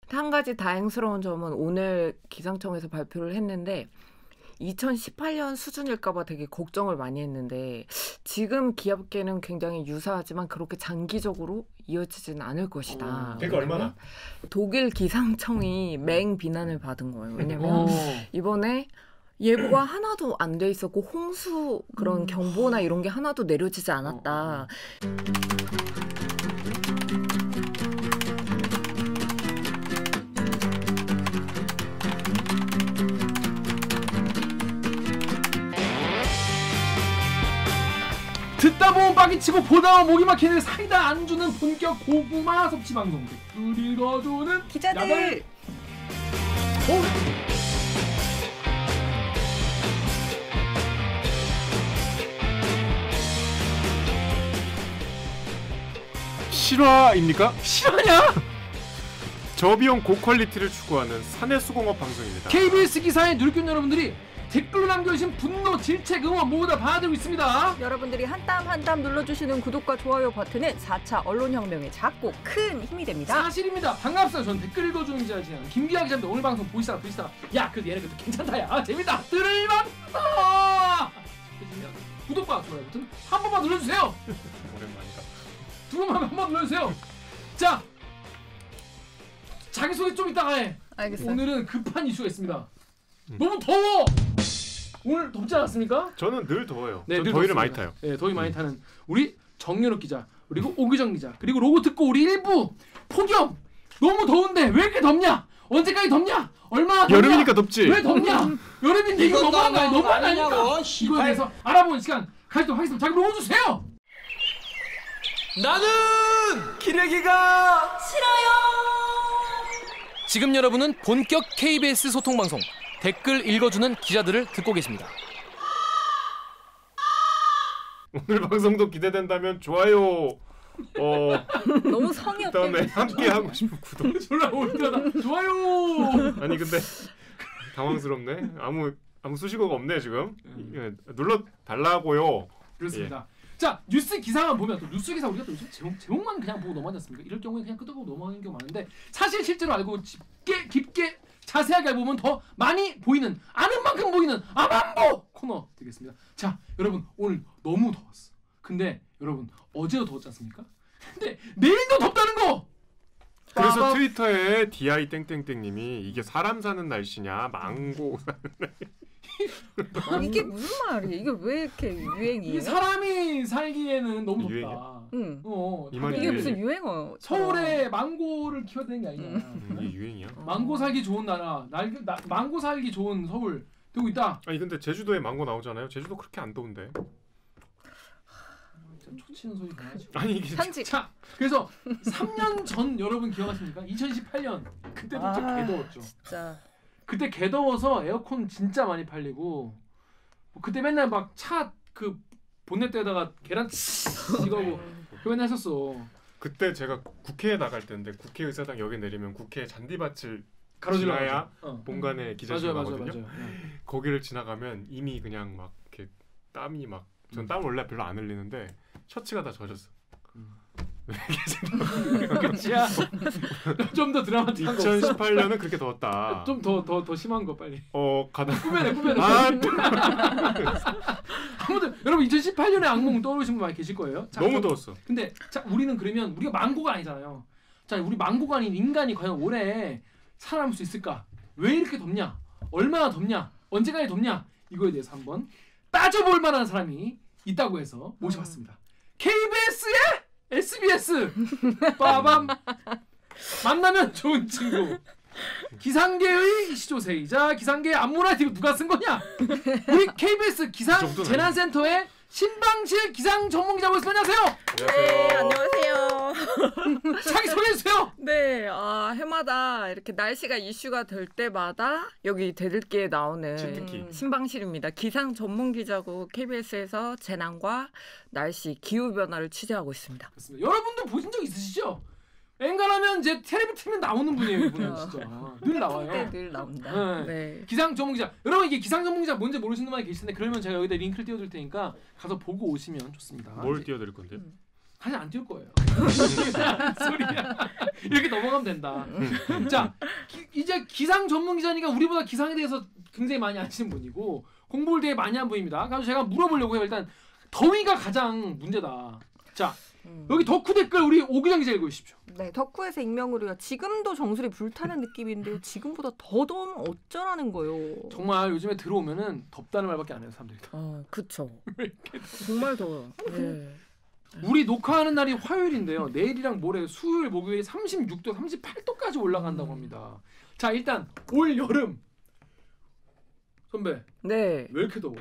한 가지 다행스러운 점은 오늘 기상청에서 발표를 했는데 2018년 수준일까봐 되게 걱정을 많이 했는데 지금 기압계는 굉장히 유사하지만 그렇게 장기적으로 이어지지는 않을 것이다. 그러니까 얼마나? 독일 기상청이 맹 비난을 받은 거예요. 왜냐면 이번에 예보가 하나도 안 돼 있었고 홍수 그런 경보나 이런 게 하나도 내려지지 않았다. 듣다 보면 빠기치고 보다 보면 목이 막히는 사이다 안주는 본격 고구마 섭취 방송 댓글 읽어주는 기자들. 실화입니까? 실화냐? 저비용 고퀄리티를 추구하는 사내수공업 방송입니다. KBS 기사에 누리꾼 여러분들이 댓글로 남겨주신 분노, 질책, 응원 모두 다 받아들이고 있습니다. 여러분들이 한 땀 한 땀 눌러주시는 구독과 좋아요 버튼은 4차 언론혁명에 작고 큰 힘이 됩니다. 사실입니다. 반갑습니다. 전 댓글 읽어주는 기자 김기아 기자입니다. 오늘 방송 보시다가 야 그래도 얘네 그래도 괜찮다. 야 재밌다. 들을만하다. 구독과 좋아요 버튼 한 번만 눌러주세요. 오랜만이다. 두 번만 한 번 눌러주세요. 자 자기소개 좀 이따가 해. 알겠어요. 오늘은 급한 이슈가 있습니다. 너무 더워. 오늘 덥지 않았습니까? 저는 늘 더워요. 네, 늘 더위를 많이 타요. 네, 더위 많이 타는 우리 정연욱 기자 그리고 오규정 기자 그리고 로고 듣고 우리 일부 폭염 너무 더운데 왜 이렇게 덥냐? 언제까지 덥냐? 얼마나 덥냐? 여름이니까 덥지. 왜 덥냐? 여름인데 이거 너무한 거 아니야? 너무한 거 아닙니까? 이거에 대해서 알아보는 시간 가지도록 하겠습니다. 자기 로고 주세요. 나는 기레기가 싫어요. 지금 여러분은 본격 KBS 소통 방송 댓글 읽어주는 기자들을 듣고 계십니다. 오늘 방송도 기대된다면 좋아요. 너무 성의 없게. 그다음에 함께 하고 싶은 구독. 졸라 올드하다. 좋아요. 아니 근데 당황스럽네. 아무 수식어가 없네 지금. 눌러 달라고요. 그렇습니다. 자 뉴스 기사만 보면 또 뉴스 기사 우리가 또 요즘 제목만 그냥 보고 넘어가지 않습니까? 이럴 경우에 그냥 끄덕하고 넘어가는 경우 많은데 사실 실제로 알고 깊게 자세하게 알고 보면 더 많이 보이는 아는 만큼 보이는 아만보 코너 되겠습니다. 자 여러분 오늘 너무 더웠어. 근데 여러분 어제도 더웠지 않습니까? 근데 내일도 덥다는 거. 그래서 빠밤. 트위터에 di 땡땡땡님이 이게 사람 사는 날씨냐 망고 사는 날. 이게 무슨 말이야? 이게 왜 이렇게 유행이에요? 이 사람이 살기에는 너무 덥다. 유행이야? 응. 이 말이 이게 유행이야. 무슨 유행어? 서울에 망고를 키워야 되는 게 아니잖아. 이게 유행이야? 망고 살기 좋은 나라, 망고 살기 좋은 서울 되고 있다. 아니 근데 제주도에 망고 나오잖아요. 제주도 그렇게 안 더운데. 진짜 초치는 소리 나지. 아니 이게 편집. 자, 그래서 3년 전 여러분 기억하십니까? 2018년 그때도 진짜 개더웠죠. 진짜. 그때 개더워서 에어컨 진짜 많이 팔리고 그때 맨날 막 차 그 본넷에다가 계란 이거고 그거 맨날 했었어. 그때 제가 국회에 나갈 때인데 국회의사당 역에 내리면 국회 잔디밭을 가로질러 지나야 본관에 기자실 맞아요. 나거든요. 거기를 지나가면 이미 그냥 막 이렇게 땀이 막 전 땀 원래 별로 안 흘리는데 셔츠가 다 젖었어. 끝이야. 좀 더 드라마틱한 거 없어? 2018년은 그렇게 더웠다. 좀 더 심한 거 빨리. 가다. 꾸며내. 아무튼 여러분 2018년에 악몽 떠오르신 분 많이 계실 거예요. 자, 너무 더웠어. 근데 자 우리는 그러면 우리가 망고가 아니잖아요. 자 우리 망고가 아닌 인간이 과연 올해 살아남을 수 있을까? 왜 이렇게 덥냐? 얼마나 덥냐? 언제까지 덥냐? 이거에 대해서 한번 따져볼 만한 사람이 있다고 해서 모셔봤습니다. KBS의 SBS 빠밤 만나면 좋은 친구 기상계의 시조세이자 기상계의 안무나 TV 누가 쓴 거냐? 우리 KBS 기상 재난센터의 신방실 기상 전문기자 모셨습니다. 안녕하세요. 네, 안녕하세요. 자기 소개해주세요. 네, 해마다 이렇게 날씨가 이슈가 될 때마다 여기 대들기에 나오는 특히. 신방실입니다. 기상 전문 기자고 KBS에서 재난과 날씨, 기후 변화를 취재하고 있습니다. 그렇습니다. 여러분도 보신 적 있으시죠? 엔간하면 이제 텔레비 틀면 나오는 분이에요. 이분은 진짜 늘 나와요. 늘 나온다. 네. 기상 전문 기자. 여러분 이게 기상 전문 기자 뭔지 모르시는 분이 계실 텐데 그러면 제가 여기다 링크를 띄워드릴 테니까 가서 보고 오시면 좋습니다. 뭘 띄워드릴 건데? 사실 안 띄울 거예요. 소리야. 이렇게 넘어가면 된다. 자, 이제 기상 전문 기자니까 우리보다 기상에 대해서 굉장히 많이 아시는 분이고 공부를 되게 많이 한 분입니다. 그래서 제가 물어보려고 해요. 일단 더위가 가장 문제다. 자, 여기 덕후 댓글 우리 오기정 기자 읽어주십시오. 네, 덕후에서 익명으로요. 지금도 정수리 불타는 느낌인데요. 지금보다 더 더우면 어쩌라는 거예요. 정말 요즘에 들어오면은 덥다는 말밖에 안 해요, 사람들이. 그쵸. 정말 더워요. 네. 우리 녹화하는 날이 화요일인데요. 내일이랑 모레 수요일, 목요일 36도, 38도까지 올라간다고 합니다. 자, 일단 올 여름 선배 네. 왜 이렇게 더워?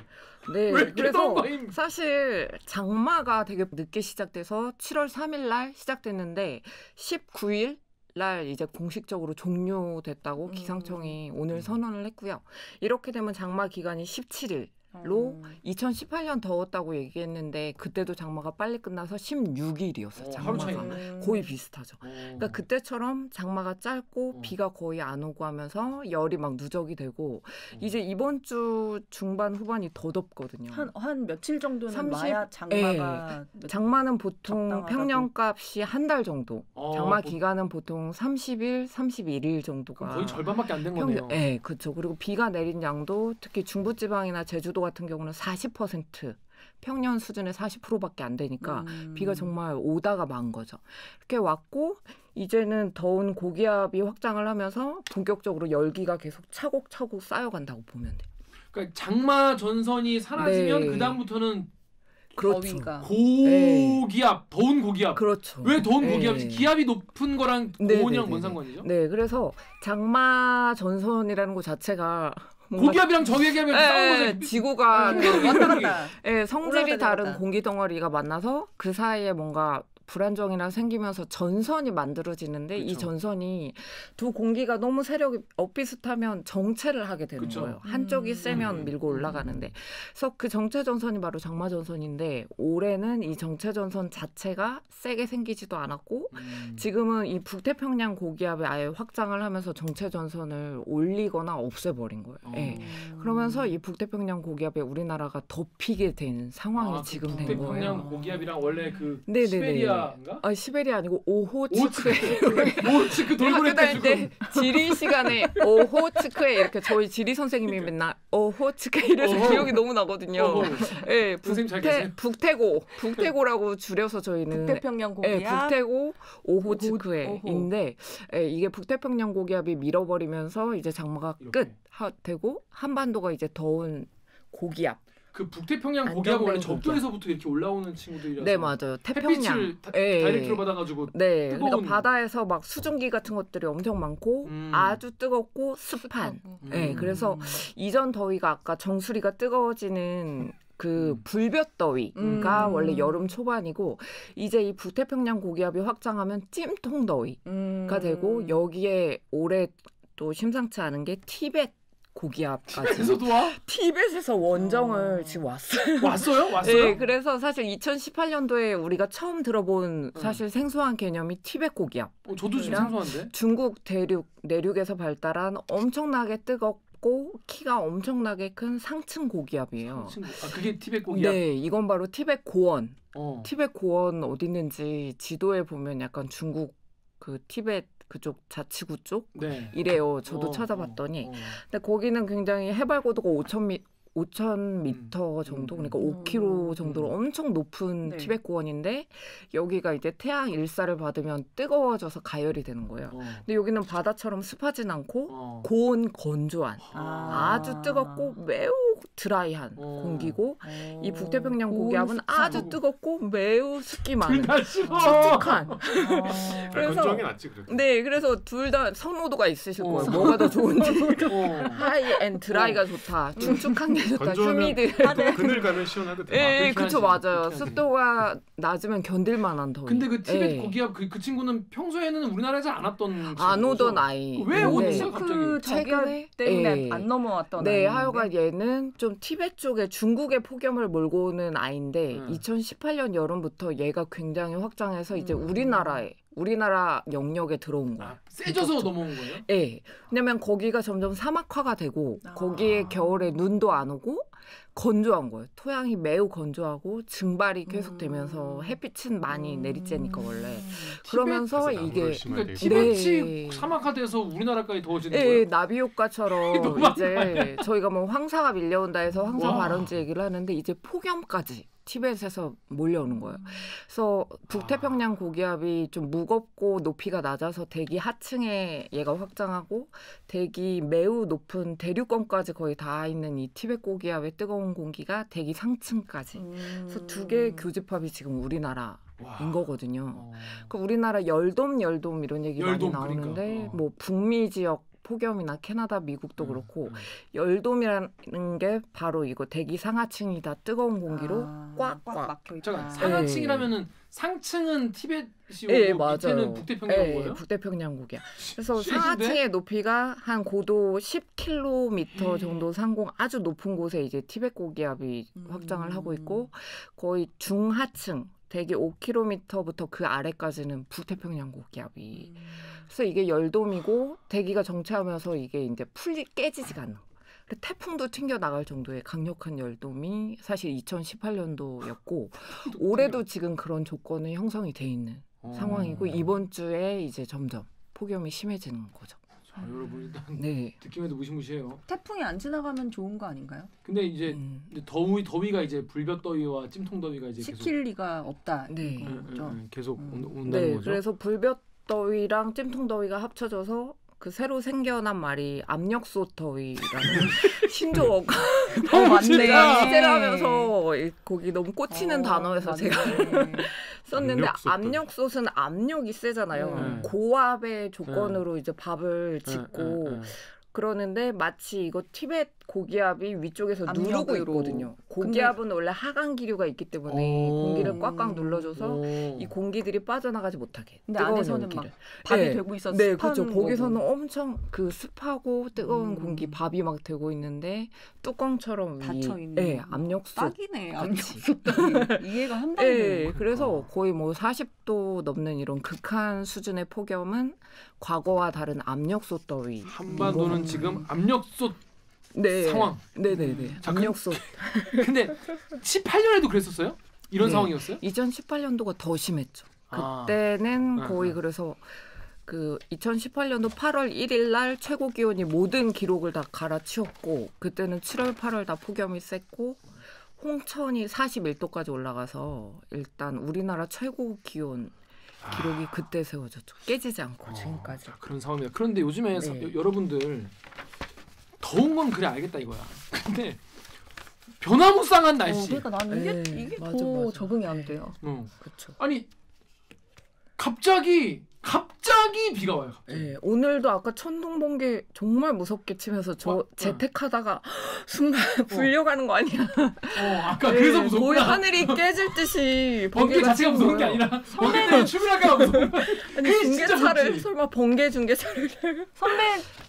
네. 왜 이렇게 그래서 더운 거임? 사실 장마가 되게 늦게 시작돼서 7월 3일 날 시작됐는데 19일 날 이제 공식적으로 종료됐다고 기상청이 오늘 선언을 했고요. 이렇게 되면 장마 기간이 17일. 로 2018년 더웠다고 얘기했는데 그때도 장마가 빨리 끝나서 16일이었어요. 하루 장마가 차이. 거의 비슷하죠. 그러니까 그때처럼 장마가 짧고 비가 거의 안 오고 하면서 열이 막 누적이 되고 이제 이번 주 중반 후반이 더 덥거든요. 한 며칠 정도는 30? 마야 장마가 장마는 보통 적당하다고. 평년값이 한 달 정도. 장마 뭐- 기간은 보통 30일, 31일 정도가 그럼 거의 절반밖에 안 된 거네요. 네, 그렇죠. 그리고 비가 내린 양도 특히 중부지방이나 제주도 같은 경우는 40% 평년 수준의 40%밖에 안 되니까 비가 정말 오다가 만 거죠. 이렇게 왔고 이제는 더운 고기압이 확장을 하면서 본격적으로 열기가 계속 차곡차곡 쌓여간다고 보면 돼요. 그러니까 장마 전선이 사라지면 네. 그 다음부터는 그렇죠. 더위가. 고기압, 더운 고기압. 그렇죠. 왜 더운 네. 고기압이지? 기압이 높은 거랑 네, 고온이랑 네, 뭔 네, 상관이죠? 네, 그래서 장마 전선이라는 것 자체가 뭔가 고기압이랑 저기압이 싸우는 거죠. 지구가 왔다 갔다. 성질이 올라갔다 다른 내려갔다. 공기 덩어리가 만나서 그 사이에 뭔가 불안정이나 생기면서 전선이 만들어지는데 이 그쵸. 전선이 두 공기가 너무 세력이 엇비슷하면 정체를 하게 되는 그쵸. 거예요. 한쪽이 세면 밀고 올라가는데 그래서 그 정체 전선이 바로 장마 전선인데 올해는 이 정체 전선 자체가 세게 생기지도 않았고 지금은 이 북태평양 고기압이 아예 확장을 하면서 정체 전선을 올리거나 없애버린 거예요. 예. 그러면서 이 북태평양 고기압에 우리나라가 덮이게 된 상황이 지금 된 거예요. 북태평양 고기압이랑 원래 그 네네네. 시베리아인가? 시베리아 아니고 오호츠크에 오츠크 돌고래 때 학교 다닐 때 지리 시간에 오호츠크에 이렇게 저희 지리 선생님이 맨날 오호츠크에 이래서 어허. 기억이 너무 나거든요. 예, 선생님 잘 계세요? 북태고라고 줄여서 저희는 북태평양 고기압. 북태고 오호츠크에인데 이게 북태평양 고기압이 밀어버리면서 이제 장마가 이렇게. 되고 한반도가 이제 더운 고기압. 그 북태평양 고기압은 원래 안정된 적도에서부터 이렇게 올라오는 친구들이라서 네, 맞아요. 태평양. 햇빛을 예. 다이렉트로 받아가지고 네, 뜨거운- 그러니까 바다에서 막 수증기 같은 것들이 엄청 많고 아주 뜨겁고 습한. 네, 그래서 이전 더위가 아까 정수리가 뜨거워지는 그 불볕더위가 원래 여름 초반이고 이제 이 북태평양 고기압이 확장하면 찜통 더위가 되고 여기에 올해 또 심상치 않은 게 티벳 고기압까지. 에서도 와? 티벳에서 원정을 지금 왔어요. 왔어요? 왔어요? 네, 그래서 사실 2018년도에 우리가 처음 들어본 사실 생소한 개념이 티벳 고기압. 저도 지금 이랑 생소한데. 중국 내륙에서 발달한 엄청나게 뜨겁고 키가 엄청나게 큰 상층 고기압이에요. 그게 티벳 고기압? 네, 이건 바로 티벳 고원. 어. 티벳 고원 어디 있는지 지도에 보면 약간 중국 그 티벳 그쪽 자치구 쪽 네. 이래요. 저도 찾아봤더니. 근데 거기는 굉장히 해발 고도가 5,000m 정도, 그러니까 5km 정도로 엄청 높은 네. 티벳 고원인데 여기가 이제 태양 일사를 받으면 뜨거워져서 가열이 되는 거예요. 근데 여기는 바다처럼 습하진 않고 고온 건조한 아주 뜨겁고 매우 드라이한 공기고 이 북태평양 고기압은 아주 뜨겁고 매우 습기 많은 둘다 싫어. 촉촉한. 그래서 건조하게 낫지 그래도. 네, 그래서 둘 다 선호도가 있으실 거예요. 뭐가 더 좋은지. 어. 하이 앤 드라이가 좋다. 축축한 게 좋다. 건조하면 휴미드. 그늘 가면 시원하거든. 예, 그쵸, 맞아요. 그렇긴 하지. 습도가 낮으면 견딜만한 더위. 근데 그 티벳 예. 고기압 그 친구는 평소에는 우리나라에서 안 왔던 안 친구죠? 오던 아이. 왜 네. 오는데 갑자기? 그 최근에? 저기압 때문에 예. 안 넘어왔던 네, 아이인데. 하여간 얘는 좀 티벳 쪽에 중국의 폭염을 몰고 오는 아이인데 2018년 여름부터 얘가 굉장히 확장해서 이제 우리나라에 우리나라 영역에 들어온 거예요. 세져서 넘어온 거예요? 예. 왜냐면 거기가 점점 사막화가 되고 거기에 겨울에 눈도 안 오고 건조한 거예요. 토양이 매우 건조하고 증발이 계속되면서 햇빛은 많이 내리쬐니까 원래. 그러면서 이게 그러니까 티베트 사막화돼서 우리나라까지 더워지는 거예요? 예, 나비 효과처럼 이제 저희가 뭐 황사가 밀려온다 해서 황사 발원지 얘기를 하는데 이제 폭염까지 티벳에서 몰려오는 거예요. 그래서 북태평양 고기압이 좀 무겁고 높이가 낮아서 대기 하층에 얘가 확장하고 대기 매우 높은 대륙권까지 거의 닿아 있는 이 티벳 고기압의 뜨거운 공기가 대기 상층까지. 그래서 두 개의 교집합이 지금 우리나라인 거거든요. 그 우리나라 열돔 이런 얘기 많이 나오는데 그러니까. 뭐 북미 지역 폭염이나 캐나다, 미국도 그렇고 열돔이라는 게 바로 이거 대기 상하층이 다 뜨거운 공기로 꽉 막혀 있다. 잠깐 상하층이라면은 상층은 티벳이고 예, 밑에는 북태평양 거예요? 북태평양 고기야. 그래서 상하층의 높이가 한 고도 10km 정도 상공 아주 높은 곳에 이제 티벳 고기압이 확장을 하고 있고 거의 중하층 대기 5km부터 그 아래까지는 북태평양 고기압이. 그래서 이게 열돔이고 대기가 정체하면서 이게 이제 깨지지가 않는. 태풍도 튕겨 나갈 정도의 강력한 열돔이 사실 2018년도였고 올해도 지금 그런 조건이 형성이 돼 있는 상황이고 이번 주에 이제 점점 폭염이 심해지는 거죠. 자, 여러분 일단 네. 듣기만 해도 무시무시해요. 태풍이 안 지나가면 좋은 거 아닌가요? 근데 이제 더위가 이제 불볕더위와 찜통더위가 이제 식힐 리가 없다. 네. 계속 온다는 네, 거죠. 그래서 불볕더위랑 찜통더위가 합쳐져서 그 새로 생겨난 말이 압력솥더위라는 신조어가 맞네. 기대를 하면서 거기 너무 꽂히는 단어에서 맞네. 제가 썼는데 압력솥더위. 압력솥은 압력이 세잖아요. 고압의 조건으로 이제 밥을 짓고 그러는데 마치 이거 티벳 고기압이 위쪽에서 누르고 압력으로. 있거든요. 고기압은 원래 하강 기류가 있기 때문에 공기를 꽉꽉 눌러줘서 오. 이 공기들이 빠져나가지 못하게. 근데 뜨거운 안에서는 열기를. 막 밥이 네. 되고 있어서 네, 습한 그렇죠. 거기서는 거고. 엄청 그 습하고 뜨거운 공기 밥이 막 되고 있는데 뚜껑처럼 닫혀 있는. 네, 압력솥. 딱이네. 같이. 압력솥더위. 이해가 한 방에 되는 네, 거야. 그래서 거의 뭐 40도 넘는 이런 극한 수준의 폭염은 과거와 다른 압력솥 더위. 한반도는 지금 압력솥 네. 상황. 네네네. 자, 압력솥. 근데 18년에도 그랬었어요? 이런 네. 상황이었어요? 2018년도가 더 심했죠. 아. 그때는 아, 거의 아. 그래서 그 2018년도 8월 1일 날 최고 기온이 모든 기록을 다 갈아치웠고 그때는 7월 8월 다 폭염이 셌고 홍천이 41도까지 올라가서 일단 우리나라 최고 기온 기록이 그때 세워졌죠. 깨지지 않고 지금까지. 자, 그런 상황입니다. 그런데 요즘에 네. 여러분들 더운 건 그래 알겠다 이거야. 근데 변화무쌍한 날씨. 그러니까 나는 이게 네, 맞아, 더 맞아. 적응이 안 돼요. 그렇죠. 아니 갑자기 비가 와요. 갑자기. 네, 오늘도 아까 천둥 번개 정말 무섭게 치면서 저 재택하다가 순간 불려가는 거 아니야? 아까 네, 그래서 거의 무섭구나. 하늘이 깨질 듯이 번개 번개가 자체가 치는 무서운 게 거예요. 아니라 번개 때문에 출근할까 봐 무서운 거야. 아니 그게 진짜 중계차를 무섭지. 설마 번개 중계차를 선배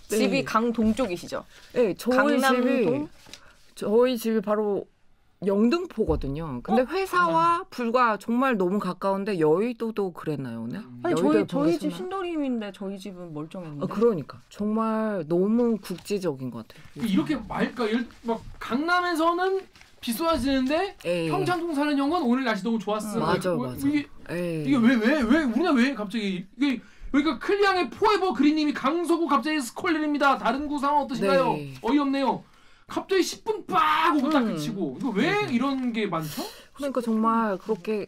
네. 집이 강동 쪽이시죠? 네, 강남동? 저희 집이 바로 영등포거든요. 근데 회사와 불과 정말 너무 가까운데 여의도도 그랬나요 오늘? 아니 여의도에 저희 집 보냈었나? 신도림인데 저희 집은 멀쩡했는데. 그러니까 정말 너무 국지적인 것 같아요. 이렇게 막 강남에서는 비 쏟아지는데 에이. 평창동 사는 형은 오늘 날씨 너무 좋았어. 맞아, 뭐, 맞아. 이게 에이. 왜 우리나라 왜 갑자기 이게 그러니까 클리앙의 포에버 그린님이 강서구 갑자기 스콜린입니다. 다른 구 상황 어떠신가요? 네. 어이없네요. 갑자기 10분 빡 오고 딱 음. 그치고 이거 왜 이런 게 많죠? 그러니까 정말 그렇게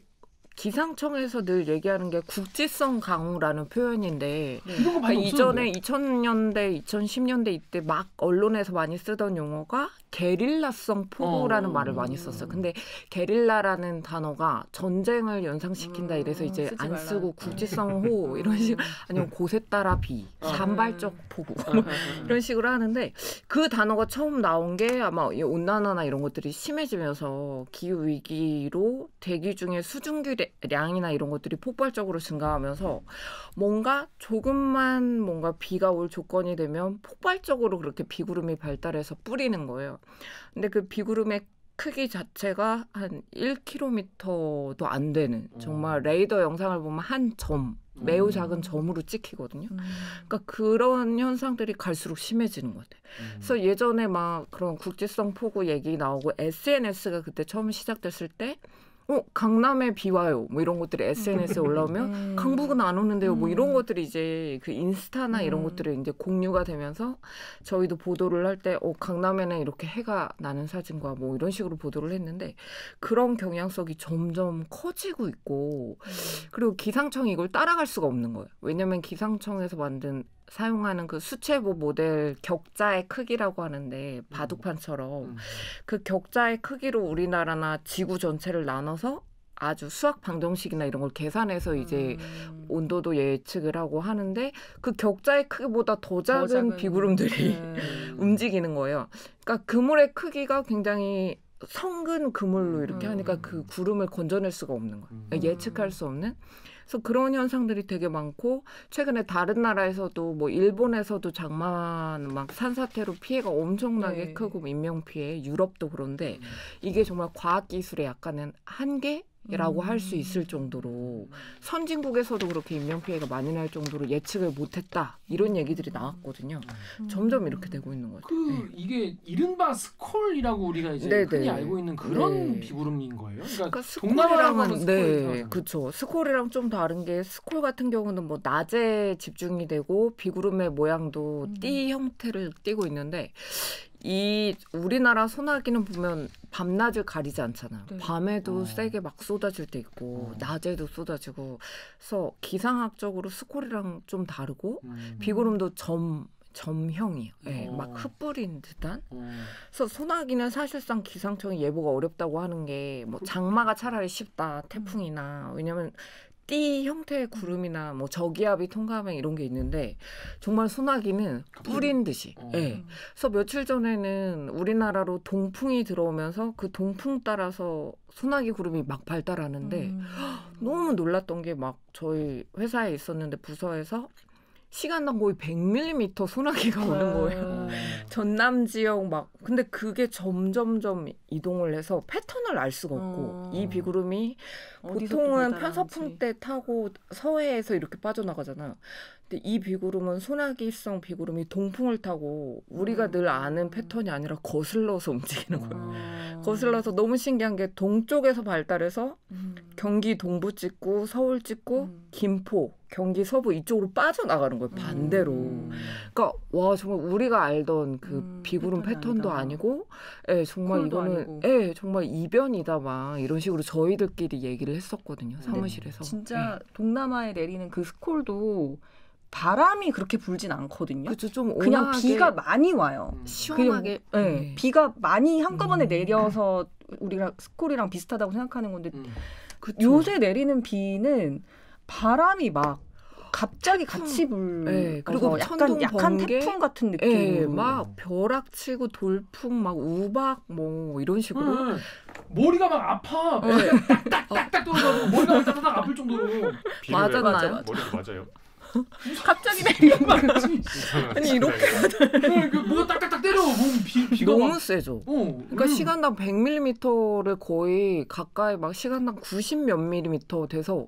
기상청에서 늘 얘기하는 게 국지성 강우라는 표현인데 이런 거 많이 그러니까 이전에 2000년대, 2010년대 이때 막 언론에서 많이 쓰던 용어가 게릴라성 폭우라는 말을 많이 썼어요. 근데 게릴라라는 단어가 전쟁을 연상시킨다 이래서 이제 쓰지 안 말라. 쓰고 국지성 호 이런 식으로 아니면 곳에 따라 비, 산발적 폭우 뭐 이런 식으로 하는데 그 단어가 처음 나온 게 아마 이 온난화나 이런 것들이 심해지면서 기후 위기로 대기 중에 수증기량이나 이런 것들이 폭발적으로 증가하면서 뭔가 조금만 뭔가 비가 올 조건이 되면 폭발적으로 그렇게 비구름이 발달해서 뿌리는 거예요. 근데 그 비구름의 크기 자체가 한 1km도 안 되는 정말 레이더 영상을 보면 한 점, 매우 작은 점으로 찍히거든요. 그러니까 그런 현상들이 갈수록 심해지는 것 같아요. 그래서 예전에 막 그런 국지성 폭우 얘기 나오고 SNS가 그때 처음 시작됐을 때 강남에 비 와요. 뭐 이런 것들이 SNS에 올라오면 강북은 안 오는데요. 뭐 이런 것들이 이제 그 인스타나 이런 것들이 이제 공유가 되면서 저희도 보도를 할 때 강남에는 이렇게 해가 나는 사진과 뭐 이런 식으로 보도를 했는데 그런 경향성이 점점 커지고 있고 그리고 기상청이 이걸 따라갈 수가 없는 거예요. 왜냐하면 기상청에서 사용하는 그 수채보 모델 격자의 크기라고 하는데 바둑판처럼 그 격자의 크기로 우리나라나 지구 전체를 나눠서 아주 수학 방정식이나 이런 걸 계산해서 이제 온도도 예측을 하고 하는데 그 격자의 크기보다 더 작은 비구름들이 움직이는 거예요. 그러니까 그물의 크기가 굉장히 성근 그물로 이렇게 하니까 그 구름을 건져낼 수가 없는 거예요. 예측할 수 없는. 그래서 그런 현상들이 되게 많고 최근에 다른 나라에서도 뭐 일본에서도 장만 막 산사태로 피해가 엄청나게 크고 인명 피해, 유럽도 그런데 이게 정말 과학 기술의 약간은 한계라고 할 수 있을 정도로 선진국에서도 그렇게 인명 피해가 많이 날 정도로 예측을 못했다 이런 얘기들이 나왔거든요. 점점 이렇게 되고 있는 거죠. 이게 이른바 스콜이라고 우리가 이제 흔히 알고 있는 그런 비구름인 거예요. 그러니까 동남아랑은 그렇죠. 스콜이랑 좀 다른 게 스콜 같은 경우는 뭐 낮에 집중이 되고 비구름의 모양도 띠 형태를 띠고 있는데 이 우리나라 소나기는 보면 밤낮을 가리지 않잖아요. 밤에도 세게 막 쏟아질 때 있고 낮에도 쏟아지고 그래서 기상학적으로 스콜이랑 좀 다르고 비구름도 점형이에요. 막 흩뿌린 듯한. 그래서 소나기는 사실상 기상청이 예보가 어렵다고 하는 게 뭐 장마가 차라리 쉽다. 태풍이나 왜냐면 띠 형태의 구름이나 뭐 저기압이 통과하면 이런 게 있는데 정말 소나기는 뿌린 듯이. 그래서 며칠 전에는 우리나라로 동풍이 들어오면서 그 동풍 따라서 소나기 구름이 막 발달하는데 너무 놀랐던 게 막 저희 회사에 있었는데 부서에서 시간당 거의 100mm 소나기가 오는 거예요. 전남 지역 막 근데 그게 점점점 이동을 해서 패턴을 알 수가 없고 이 비구름이 보통은 편서풍 때 타고 서해에서 이렇게 빠져나가잖아요. 근데 이 비구름은 소나기성 비구름이 동풍을 타고 우리가 늘 아는 패턴이 아니라 거슬러서 움직이는 거예요. 거슬러서 너무 신기한 게 동쪽에서 발달해서 경기 동부 찍고 서울 찍고 김포, 경기 서부 이쪽으로 빠져나가는 거예요. 반대로. 그러니까 와 정말 우리가 알던 그 비구름 패턴도 아니고 정말 이거는 정말 이변이다 막 이런 식으로 저희들끼리 얘기를 했었거든요. 사무실에서. 진짜 동남아에 내리는 그 스콜도 바람이 그렇게 불진 않거든요. 그쵸, 좀 그냥 비가 많이 와요. 시원하게. 비가 많이 한꺼번에 내려서 우리가 스콜이랑 비슷하다고 생각하는 건데 요새 내리는 비는 바람이 막 갑자기 같이 불 그리고 약간 약한 태풍 같은 느낌. 막 벼락치고 돌풍 막 우박 뭐 이런 식으로 머리가 막 아파. 딱딱딱딱 떨어져서 머리가 막 딱딱 아플 정도로. 맞았나요? 머리도 맞아요. 갑자기 내리는 거 아니 이렇게 뭐가 딱딱딱 때려. 비가 너무 막. 세죠. 그러니까 시간당 100mm를 거의 가까이 막 시간당 90 몇 밀리미터 돼서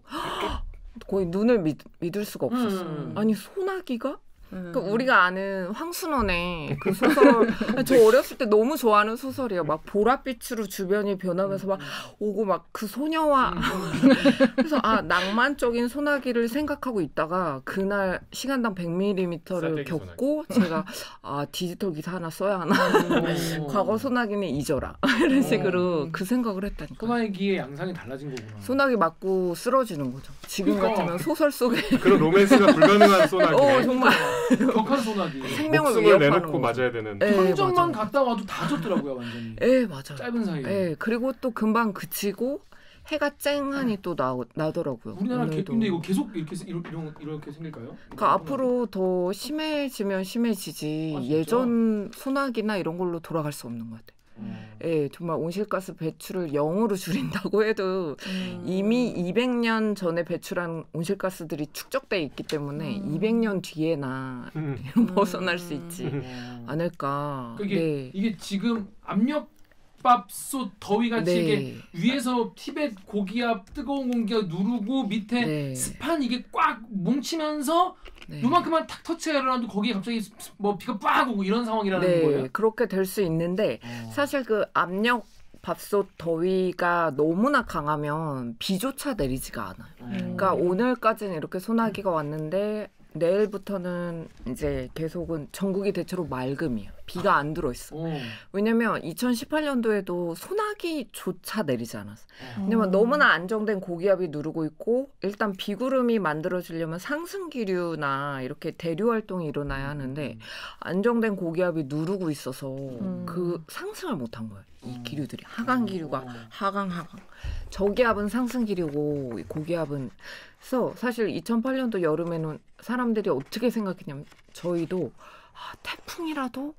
거의 눈을 믿을 수가 없었어요. 아니 소나기가? 그러니까 우리가 아는 황순원의 그 소설 저 어렸을 때 너무 좋아하는 소설이에요. 막 보랏빛으로 주변이 변하면서 막 오고 막 그 소녀와 그래서 낭만적인 소나기를 생각하고 있다가 그날 시간당 100mm를 겪고 제가 디지털 기사 하나 써야 하나 과거 소나기는 잊어라 이런 식으로 그 생각을 했다니까. 소나기의 양상이 달라진 거구나. 소나기 맞고 쓰러지는 거죠. 지금 같으면 소설 속에 그런 로맨스가 불가능한 소나기. 정말 격한 소나기. 생명을 목숨을 내놓고 위협하는 맞아야 되는. 천정만 갔다 와도 다 졌더라고요 완전히. 맞아요. 짧은 사이에. 그리고 또 금방 그치고 해가 쨍하니 또 나더라고요. 우리나라 근데 이거 계속 이렇게 생길까요? 그러니까 앞으로 더 심해지면 심해지지 예전 소나기나 이런 걸로 돌아갈 수 없는 것 같아요. 정말 온실가스 배출을 0으로 줄인다고 해도 이미 200년 전에 배출한 온실가스들이 축적돼 있기 때문에 200년 뒤에나 벗어날 수 있지 않을까. 이게 지금 압력 압밥솥 더위같이 네. 이게 위에서 티벳 고기압 뜨거운 공기가 누르고 밑에 네. 습한 이게 꽉 뭉치면서 네. 요만큼만 탁 터치가 일어나도 거기에 갑자기 뭐 비가 빡 오고 이런 상황이라는 네, 거예요. 그렇게 될 수 있는데 사실 그 압력 밥솥 더위가 너무나 강하면 비조차 내리지가 않아요. 그러니까 오늘까지는 이렇게 소나기가 왔는데 내일부터는 이제 계속은 전국이 대체로 맑음이에요. 비가 안 들어있어. 왜냐면 2018년도에도 소나기조차 내리지 않았어. 왜냐면 너무나 안정된 고기압이 누르고 있고 일단 비구름이 만들어지려면 상승기류나 이렇게 대류 활동이 일어나야 하는데 안정된 고기압이 누르고 있어서 그 상승을 못한 거예요. 이 기류들이 하강기류가 하강 저기압은 상승기류고 고기압은 그래서 사실 2008년도 여름에는 사람들이 어떻게 생각했냐면 저희도 태풍이라도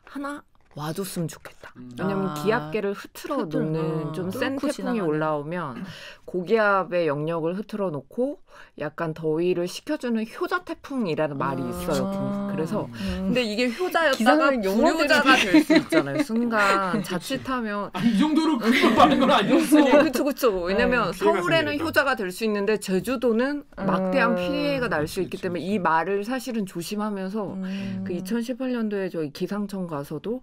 하나 와줬으면 좋겠다. 왜냐하면 기압계를 흐트러 놓는 좀 센 태풍이 지나가네. 올라오면 고기압의 영역을 흐트러 놓고 약간 더위를 식혀주는 효자 태풍이라는 말이 있어요. 그래서 근데 이게 효자였다가 기사는 영어들이 불효자가 될 수 있잖아요. 순간 자칫하면 이 정도로 그걸 많은 건 아니었어요. 그쵸. 왜냐면 피해가 서울에는 생기니까. 효자가 될 수 있는데 제주도는 막대한 피해가 날 수 있기 때문에 이 말을 사실은 조심하면서 그 2018년도에 저희 기상청 가서도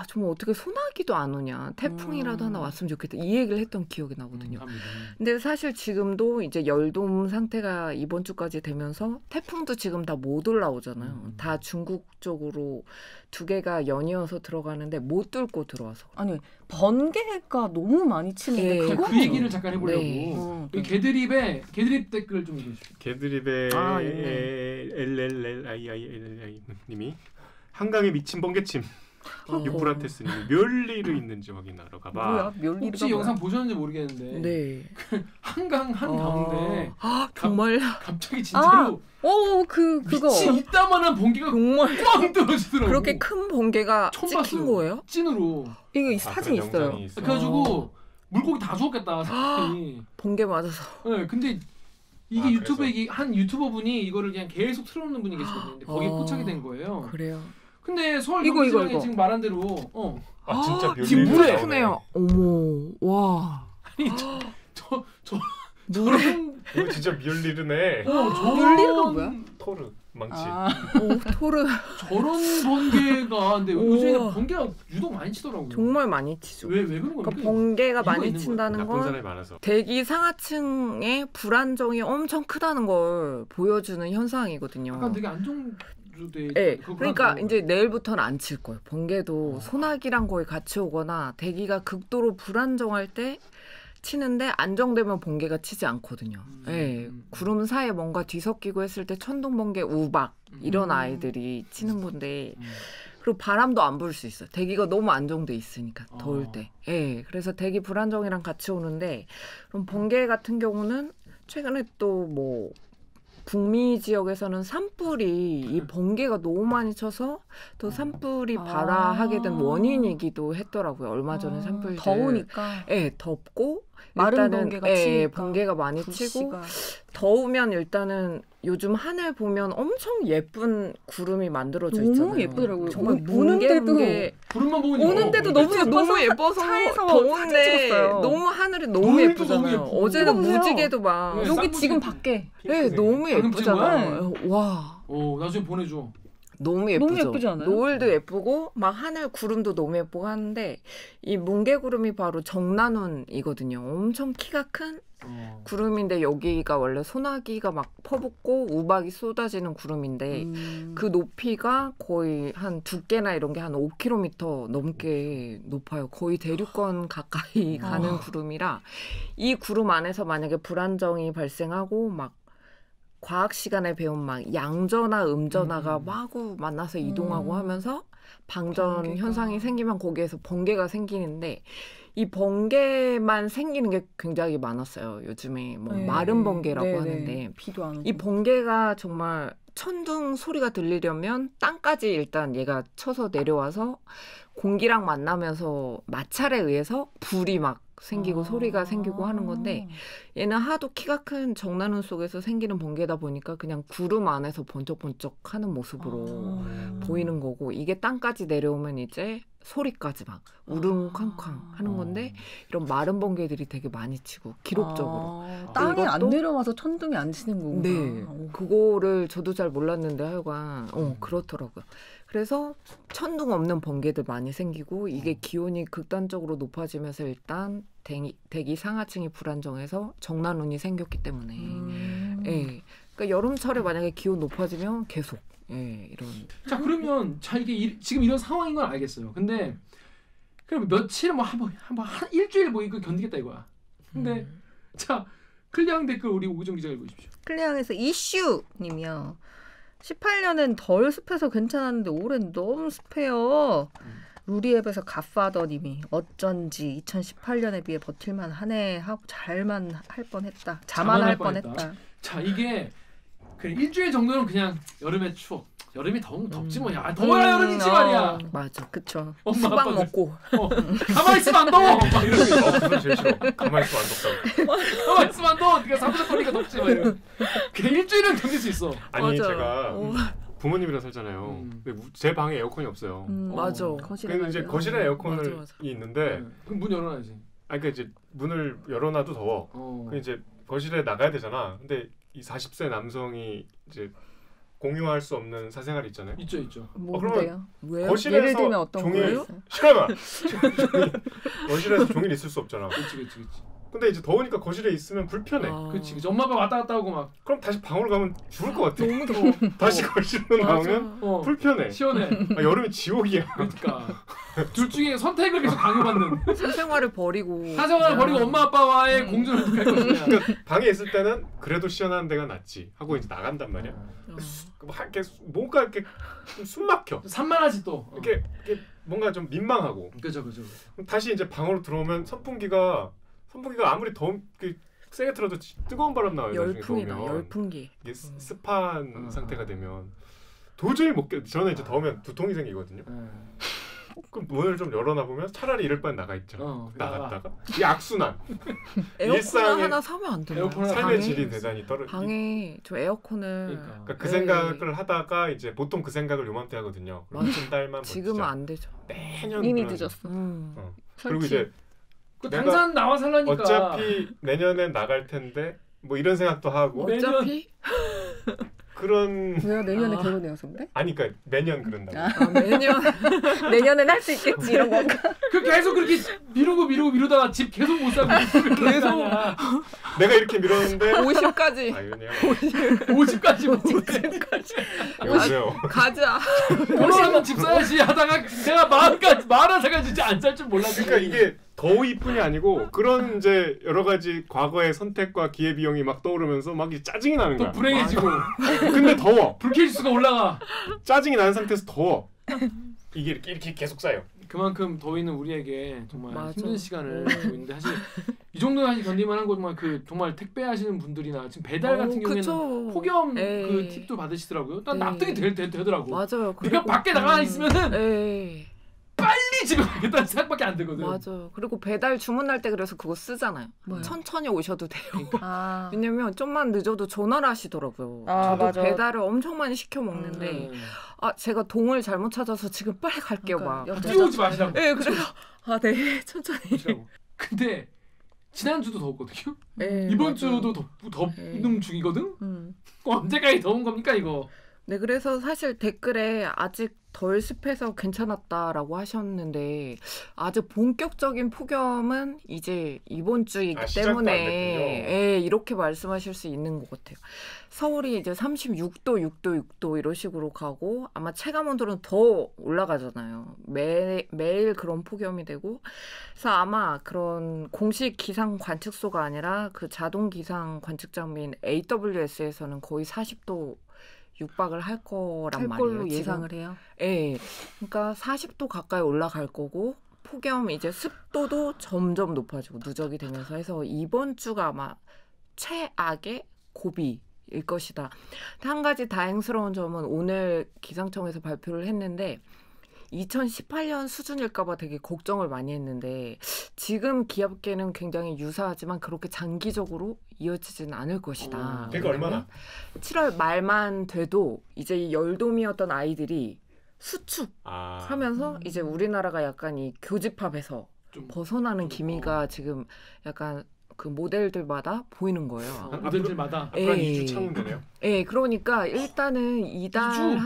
정말 어떻게 소나기도 안 오냐. 태풍이라도 하나 왔으면 좋겠다. 이 얘기를 했던 기억이 나거든요. 근데 사실 지금도 이제 열돔 상태가 이번 주까지 되면서 태풍도 지금 다 못 올라오잖아요. 다 중국 쪽으로 2개가 연이어서 들어가는데 못 뚫고 들어와서. 아니 번개가 너무 많이 치는데 네, 그거 그 얘기를 잠깐 해보려고. 네. 이 개드립 댓글 좀 읽어주십시오. 개드립의 LLLII 님이 한강에 미친 번개침 유프라테스님 멸리르 있는지 확인하러 가봐. 뭐야 멸리가 혹시 영상 보셨는지 모르겠는데 네. 한강 한 가운데 정말 갑자기 진짜로 그거 미친 이따만한 번개가 정말 꽝 떨어지더라고. 그렇게 큰 번개가 처음 찍힌 봤어요. 거예요? 찐으로. 이거 사진 그런 있어요. 영상이 있어. 그래가지고 물고기 다 죽었겠다 사람이. 번개 맞아서. 네, 근데 이게 그래서? 유튜브에 한 유튜버 분이 이거를 그냥 계속 틀어놓는 분이 계시거든요. 근데 거기에 포착이 된 거예요. 그래요. 근데 서울 이거, 경기지방에 이거. 지금 말한 대로 진짜 지금 멸리르 물에 나오네. 크네요. 어머, 와. 아니 저런 이거 진짜 멸리르네. 멸리르가 뭐야? 토르 망치. 토르 저런 번개가 근데 우와. 요즘에는 번개가 유독 많이 치더라고요. 정말 많이 치죠. 왜 그런 겁니까? 그러니까 번개가 이유가 많이 있는 친다는 나쁜 건 사람이 많아서. 대기 상하층의 불안정이 엄청 크다는 걸 보여주는 현상이거든요. 약간 되게 안정돼. 네, 그러니까 이제 내일부터는 안 칠 거예요. 번개도 소나기랑 거의 같이 오거나 대기가 극도로 불안정할 때 치는데 안정되면 번개가 치지 않거든요. 네, 구름 사이에 뭔가 뒤섞이고 했을 때 천둥 번개 우박 이런 아이들이 치는 건데 그리고 바람도 안 불 수 있어요. 대기가 너무 안정돼 있으니까 더울 때. 네, 그래서 대기 불안정이랑 같이 오는데 그럼 번개 같은 경우는 최근에 또 뭐 북미 지역에서는 산불이 이 번개가 너무 많이 쳐서 또 산불이 발화하게 된 원인이기도 했더라고요. 얼마 전에 산불 더우니까 덥고 마른 일단은 번개가 치니까 번개가 많이 치고 더우면 일단은 요즘 하늘 보면 엄청 예쁜 구름이 만들어져 너무 있잖아요. 예쁘더라고요. 정말 오는데도 구름만 보면 오는데도 너무 예뻐서 너무 예뻐서 차에서 더운데 사진 찍었어요. 너무 하늘이 오늘도 너무 너무 예쁘잖아요. 예쁘고. 어제는 이거 보세요. 무지개도 막 네, 여기 쌍꺼풀 지금 예쁘고. 밖에 네, 너무 방금 찍은 거야? 예쁘잖아요. 와. 나중에 보내줘. 너무 예쁘죠. 너무 예쁘지 않아요? 노을도 예쁘고 막 하늘 구름도 너무 예쁘고 하는데 이 뭉게구름이 바로 정난운이거든요. 엄청 키가 큰 구름인데 여기가 원래 소나기가 막 퍼붓고 우박이 쏟아지는 구름인데 그 높이가 거의 한 두께나 이런 게 한 5km 넘게 높아요. 거의 대륙권 가까이 가는 구름이라 이 구름 안에서 만약에 불안정이 발생하고 막 과학 시간에 배운 막 양전하, 음전하가 마구 만나서 이동하고 하면서 방전 번개가. 현상이 생기면 거기에서 번개가 생기는데 이 번개만 생기는 게 굉장히 많았어요. 요즘에 뭐 네. 마른 번개라고 네네. 하는데 비도 안 오고 이 번개가 정말 천둥 소리가 들리려면 땅까지 일단 얘가 쳐서 내려와서 공기랑 만나면서 마찰에 의해서 불이 막 생기고 소리가 생기고 하는 건데 얘는 하도 키가 큰 정난운 속에서 생기는 번개다 보니까 그냥 구름 안에서 번쩍번쩍하는 모습으로 보이는 거고 이게 땅까지 내려오면 이제 소리까지 막 우릉쾅쾅 하는 건데 이런 마른 번개들이 되게 많이 치고 기록적으로 땅에 안 이것도- 내려와서 천둥이 안 치는 건가? 네, 그거를 저도 잘 몰랐는데 하여간 그렇더라고요. 그래서 천둥 없는 번개들 많이 생기고 이게 기온이 극단적으로 높아지면서 일단 대기 상하층이 불안정해서 정난운이 생겼기 때문에 예, 그러니까 여름철에 만약에 기온 높아지면 계속 이런 자 그러면 자 이게 지금 이런 상황인 건 알겠어요. 근데 그럼 며칠 뭐 한 일주일 뭐 이거 견디겠다 이거야. 근데 자 클리앙 댓글 우리 오기정 기자 읽어주십시오. 클리앙에서 이슈님이요. 18년엔 덜 습해서 괜찮았는데 올해는 너무 습해요. 루리앱에서 갓파더님이 어쩐지 2018년에 비해 버틸만 하네 하고 잘만 할 뻔했다. 자만할 뻔했다. 자 이게 그래 일주일 정도는 그냥 여름에 추워. 여름이 덥지 뭐. 야 더워야 여름이지 말이야. 맞아, 그쵸. 엄마 수박 아빠들. 먹고 가만히 있으면 안 더워. 막 이러면서 그건 제일 싫어. 가만히 있으면 안 덥다고. 가만히 있으면 안 더워. 네가 사부작거리니까 덥지 막 이러. 그냥 일주일은 견딜 수 있어. 아니 맞아. 제가 부모님이랑 살잖아요. 근데 제 방에 에어컨이 없어요. 맞아. 그래서 이제 거실에 에어컨이 맞아. 있는데 그럼 문 열어놔야지. 아니 그러니까 이제 문을 열어놔도 더워. 그 이제 거실에 나가야 되잖아. 근데 이 40세 남성이 이제 공유할 수 없는 사생활이 있잖아요. 있죠. 뭔데요? 왜요? 거실에서 예를 들면 어떤 종일 거예요? 시간아. 거실에서 종일 있을 수 없잖아. 그렇지. 근데 이제 더우니까 거실에 있으면 불편해. 그렇지. 엄마 아빠 왔다 갔다 하고 막 그럼 다시 방으로 가면 죽을 것 같아. 너무 더워. 다시 거실로 나오면 불편해. 시원해. 여름이 지옥이야. 그러니까 둘 중에 선택을 계속 강요받는. 사생활을 버리고 사생활을 버리고 엄마 아빠와의 공존을 할 것이냐. 그러니까 방에 있을 때는 그래도 시원한 데가 낫지 하고 이제 나간단 말이야. 이렇게 뭔가 이렇게 좀 숨막혀. 산만하지 또. 이렇게 뭔가 좀 민망하고. 그죠. 다시 이제 방으로 들어오면 선풍기가 아무리 세게 틀어도 뜨거운 바람 나와요. 열풍이다. 나중에 더우면. 열풍기. 이게 습한 상태가 되면 도저히 못 견. 저는 이제 더우면 두통이 생기거든요. 그럼 문을 좀 열어놔 보면 차라리 이럴 바엔 나가 있죠. 나갔다가 이 악순환. 에어컨 일상의- 하나 사면 안 되나요? 에어컨 하나 삶의 방에? 질이 대단히 떨어지. 방에 저 에어컨을 그러니까. 그 네. 생각을 하다가 이제 보통 그 생각을 요맘때 하거든요. 그럼 맞아. 한 달만 지금은 버티자. 안 되죠. 매년 이미 그런- 늦었어. 그리고 설치. 이제 그 내가 당산 나와 살라니까. 어차피 내년엔 나갈 텐데 뭐 이런 생각도 하고 매년- 어차피 그런 왜요? 내년에 결혼해서 그래? 아니 그러니까 매년 그런다고. 매년 내년엔 할 수 있겠지 이런 건가? 그 계속 그렇게 미루다가 집 계속 못 사고 계속 내가 이렇게 밀었는데 50까지 아 이러네요. 50까지 못 여보세요. 가자. 결혼하면 집 사야지 하다가 내가 40까지 진짜 안 살 줄 몰랐지. 그러니까 이게 더위뿐이 아니고 그런 이제 여러 가지 과거의 선택과 기회 비용이 막 떠오르면서 막 이제 짜증이 나는 또 거야. 불행해지고 근데 더워. 불쾌지수가 올라가. 짜증이 나는 상태에서 더워. 이게 이렇게 계속 쌓여. 그만큼 더위는 우리에게 정말 맞아. 힘든 시간을 주고 있는데 사실 이 정도는 사실 견딜만한 거 정말 정말 택배하시는 분들이나 지금 배달 같은 경우에는 그쵸. 폭염 에이. 그 팁도 받으시더라고요. 난 네. 납득이 되더라고. 맞아요. 네가 밖에 나가 있으면은 네. 빨리 집에 가겠다는 생각밖에 안 들거든. 맞아요. 그리고 배달 주문할 때 그래서 그거 쓰잖아요. 뭐요? 천천히 오셔도 돼요. 아, 왜냐면 좀만 늦어도 전화를 하시더라고요. 아, 저도 맞아. 배달을 엄청 많이 시켜 먹는데 제가 동을 잘못 찾아서 지금 빨리 갈게요 그러니까 막. 뛰어오지 마시라고. 네, 그래서 네, 천천히. 마시라고. 근데 지난주도 더웠거든요. 네, 이번 맞아요. 주도 덥는 중이거든. 언제까지 더운 겁니까 이거? 네, 그래서 사실 댓글에 아직 덜 습해서 괜찮았다라고 하셨는데 아직 본격적인 폭염은 이제 이번 주이기 시작도 안 때문에 됐군요. 이렇게 말씀하실 수 있는 것 같아요. 서울이 이제 36도, 6도 이런 식으로 가고 아마 체감온도는 더 올라가잖아요. 매일 그런 폭염이 되고 그래서 아마 그런 공식 기상 관측소가 아니라 그 자동 기상 관측 장비인 AWS에서는 거의 40도 육박을 할 거란 할 말이에요. 걸로 지금. 예상을 해요. 예. 그러니까 40도 가까이 올라갈 거고 폭염 이제 습도도 점점 높아지고 누적이 되면서 해서 이번 주가 아마 최악의 고비일 것이다. 한 가지 다행스러운 점은 오늘 기상청에서 발표를 했는데 2018년 수준일까봐 되게 걱정을 많이 했는데 지금 기압계는 굉장히 유사하지만 그렇게 장기적으로 이어지지는 않을 것이다. 그러니까 얼마나? 7월 말만 돼도 이제 이 열돔이었던 아이들이 수축하면서 이제 우리나라가 약간 이 교집합에서 좀 벗어나는 기미가 지금 약간 그 모델들마다 보이는 거예요. 모델들마다 앞으로 2주 참으면 되네요. 예, 그러니까 일단은 이달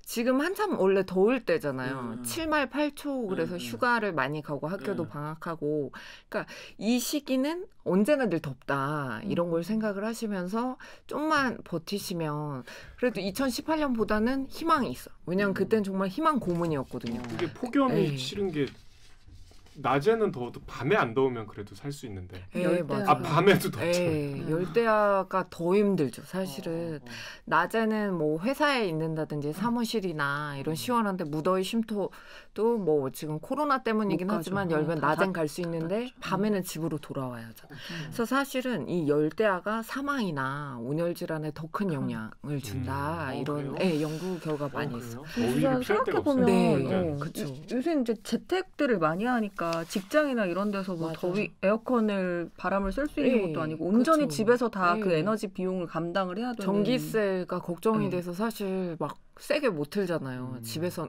지금 한참 원래 더울 때잖아요. 7말 8초 그래서 휴가를 많이 가고 학교도 방학하고 그러니까 이 시기는 언제나 늘 덥다 이런 걸 생각을 하시면서 좀만 버티시면 그래도 2018년보다는 희망이 있어. 왜냐면 그때는 정말 희망 고문이었거든요. 이게 폭염이 싫은 게 낮에는 더워도 밤에 안 더우면 그래도 살 수 있는데. 맞아. 밤에도 덥죠. 열대야가 더 힘들죠. 사실은 낮에는 뭐 회사에 있는다든지 사무실이나 이런 시원한데 무더위 쉼터도 뭐 지금 코로나 때문이긴 하지만 열면 낮엔 갈 수 있는데 밤에는 집으로 돌아와야죠. 그래서 사실은 이 열대야가 사망이나 온열 질환에 더 큰 영향을 준다. 이런 연구 결과 많이 있어. 생각해 보면 요새 이제 재택들을 많이 하니까 직장이나 이런 데서 뭐 더위 에어컨을 바람을 쓸 수 있는 것도 아니고 온전히 집에서 다 그 에너지 비용을 감당을 해야 되는 전기세가 걱정이 돼서 사실 막 세게 못 틀잖아요. 집에서는.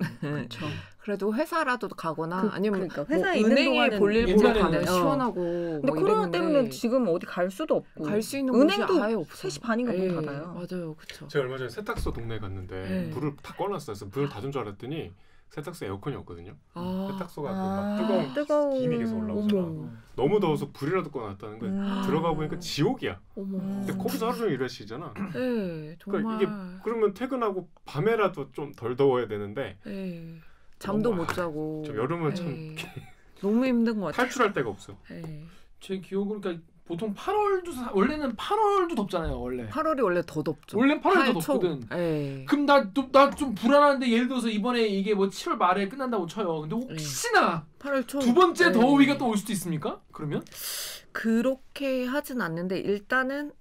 그래도 회사라도 가거나 아니면 그러니까 회사에 뭐 있는 동안은 볼일 보러 가면 시원하고. 근데 코로나 때문에 지금 어디 갈 수도 없고. 갈 수 있는 은행도 곳이 아예 없어. 3시 반인가 문 닫아요. 맞아요. 그렇죠. 제가 얼마 전에 세탁소 동네에 갔는데 불을 다 꺼놨어요. 그래서 불을 닫은 줄 알았더니 세탁소 에어컨이 없거든요. 세탁소가 막 뜨거운 김이 계속 올라오잖아. 너무 더워서 불이라도 꺼놨다는 거예요. 들어가 보니까 지옥이야. 근데 거기서 하루 종일 일하시잖아. 네, 정말. 그러니까 이게 그러면 퇴근하고 밤에라도 좀 덜 더워야 되는데 잠도 못 자고. 여름은 참 너무 힘든 것 같아요. 탈출할 데가 없어. 제 기억으로 그러니까 보통 8월도 원래는 8월도 덥잖아요. 원래 8월이 원래 더 덥죠. 원래 8월이 더 덥거든. 그럼 나 좀 불안한데 예를 들어서 이번에 이게 뭐 7월 말에 끝난다고 쳐요. 근데 혹시나 8월 초 두 번째 더위가 또 올 수도 있습니까? 그러면 그렇게 하진 않는데 일단은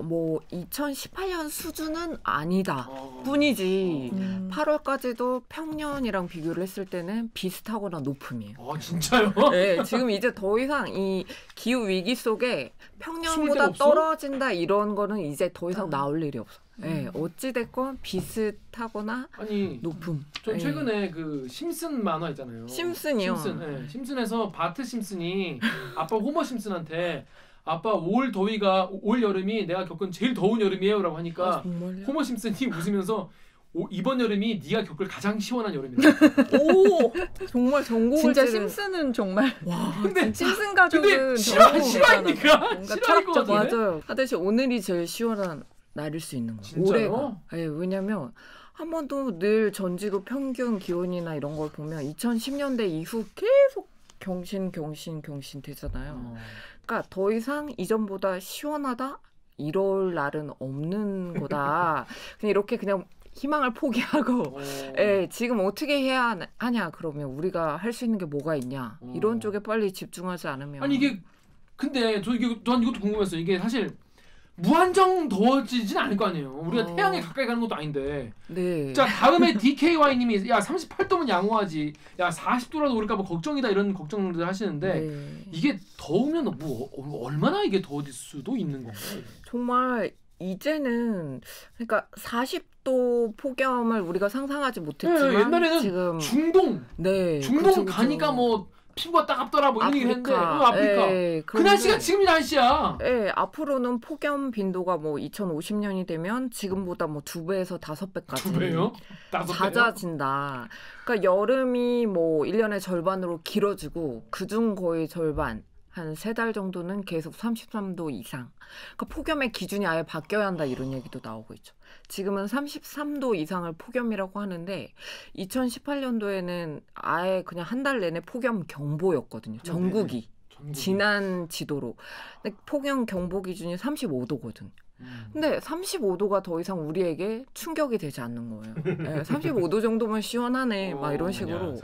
뭐 2018년 수준은 아니다 뿐이지 8월까지도 평년이랑 비교를 했을 때는 비슷하거나 높음이에요. 진짜요? 네, 지금 이제 더 이상 이 기후 위기 속에 평년보다 떨어진다 이런 거는 이제 더 이상 나올 일이 없어. 네, 어찌 됐건 비슷하거나 높음. 전 최근에 그 심슨 만화 있잖아요. 심슨이요. 심슨에서 바트 심슨이 아빠 호머 심슨한테 아빠 올 여름이 내가 겪은 제일 더운 여름이에요라고 하니까 호머 심슨이 웃으면서 이번 여름이 네가 겪을 가장 시원한 여름이다. 오, 정말 전곡을 진짜 심슨은 정말. 와, 근데 심슨 가족은 실화입니까? 철학적 맞아요. 하듯이 오늘이 제일 시원한 날일 수 있는 거예요. 올해가. 네, 왜냐면 한 번도 늘 전지구 평균 기온이나 이런 걸 보면 2010년대 이후 계속 경신 되잖아요. 그러니까 더 이상 이전보다 시원하다 이럴 날은 없는 거다. 그냥 이렇게 그냥 희망을 포기하고 지금 어떻게 해야 하냐 그러면 우리가 할 수 있는 게 뭐가 있냐 이런 쪽에 빨리 집중하지 않으면 아니 이게 근데 난 이것도 궁금했어요. 이게 사실 무한정 더워지진 않을 거 아니에요. 우리가 태양에 가까이 가는 것도 아닌데. 자 다음에 DKY님이 야 38도면 양호하지. 야 40도라도 오를까 봐 걱정이다 이런 걱정들 하시는데 이게 더우면 뭐 얼마나 이게 더워질 수도 있는 건가요? 정말 이제는 그러니까 40도 폭염을 우리가 상상하지 못했지만 옛날에는 지금 중동 그쵸. 가니까 뭐 피부가 따갑더라 뭐 이런 얘기를 했는데 아프리카 그 날씨가 지금 이 날씨야. 앞으로는 폭염 빈도가 뭐 2050년이 되면 지금보다 뭐 2배에서 5배까지 2배요? 잦아진다. 그러니까 여름이 뭐 1년의 절반으로 길어지고 그중 거의 절반 한 3달 정도는 계속 33도 이상. 그러니까 폭염의 기준이 아예 바뀌어야 한다 이런 얘기도 나오고 있죠. 지금은 33도 이상을 폭염이라고 하는데 2018년도에는 아예 그냥 한 달 내내 폭염 경보였거든요. 전국이. 지난 지도로. 근데 폭염 경보 기준이 35도거든요. 근데 35도가 더 이상 우리에게 충격이 되지 않는 거예요. 35도 정도면 시원하네 막 이런 식으로.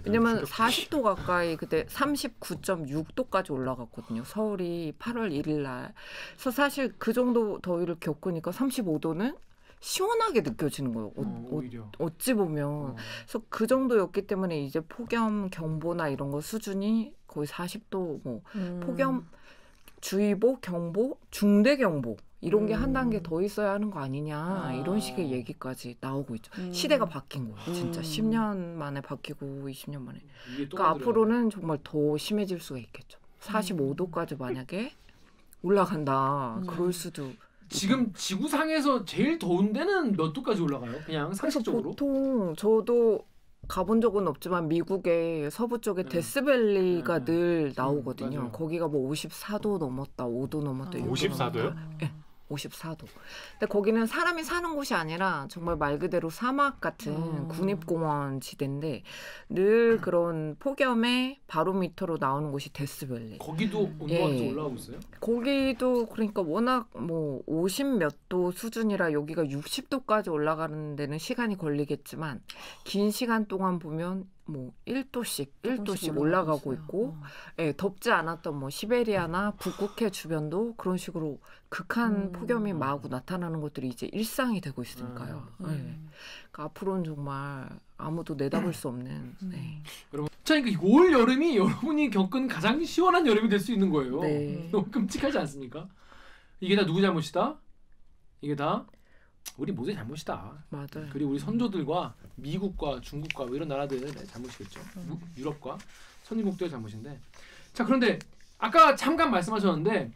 왜냐면 40도 가까이 그때 39.6도까지 올라갔거든요. 서울이 8월 1일 날. 그래서 사실 그 정도 더위를 겪으니까 35도는 시원하게 느껴지는 거예요. 오히려. 어찌 보면. 그래서 그 정도였기 때문에 이제 폭염 경보나 이런 거 수준이 거의 40도 뭐 폭염 주의보, 경보, 중대 경보 이런 게 한 단계 더 있어야 하는 거 아니냐 이런 식의 얘기까지 나오고 있죠. 시대가 바뀐 거예요. 진짜 10년 만에 바뀌고 20년 만에. 그러니까 앞으로는 정말 더 심해질 수가 있겠죠. 45도까지 만약에 올라간다. 그럴 수도. 지금 지구상에서 제일 더운 데는 몇 도까지 올라가요? 그냥 상식적으로? 보통 저도 가본 적은 없지만 미국의 서부 쪽에 데스밸리가 늘 나오거든요. 거기가 뭐 54도 넘었다, 5도 넘었다. 54도요? 네. 54도. 근데 거기는 사람이 사는 곳이 아니라 정말 말 그대로 사막 같은 국립공원 지대인데 늘 그런 폭염의 바로미터로 나오는 곳이 데스밸리. 거기도 온도가 계속 올라가고 있어요? 거기도 그러니까 워낙 뭐 50 몇 도 수준이라 여기가 60도까지 올라가는 데는 시간이 걸리겠지만 긴 시간 동안 보면 뭐 1도씩 올라가고 있고 덥지 않았던 뭐 시베리아나 북극해 주변도 그런 식으로 극한 폭염이 마구 나타나는 것들이 이제 일상이 되고 있으니까요. 그러니까 앞으로는 정말 아무도 내다볼 수 없는. 여러분, 자, 그러니까 올 여름이 여러분이 겪은 가장 시원한 여름이 될 수 있는 거예요. 너무 끔찍하지 않습니까? 이게 다 누구 잘못이다? 이게 다 우리 모두의 잘못이다. 맞아요. 그리고 우리 선조들과 미국과 중국과 뭐 이런 나라들의 잘못이겠죠. 유럽과 선진국들의 잘못인데. 자, 그런데 아까 잠깐 말씀하셨는데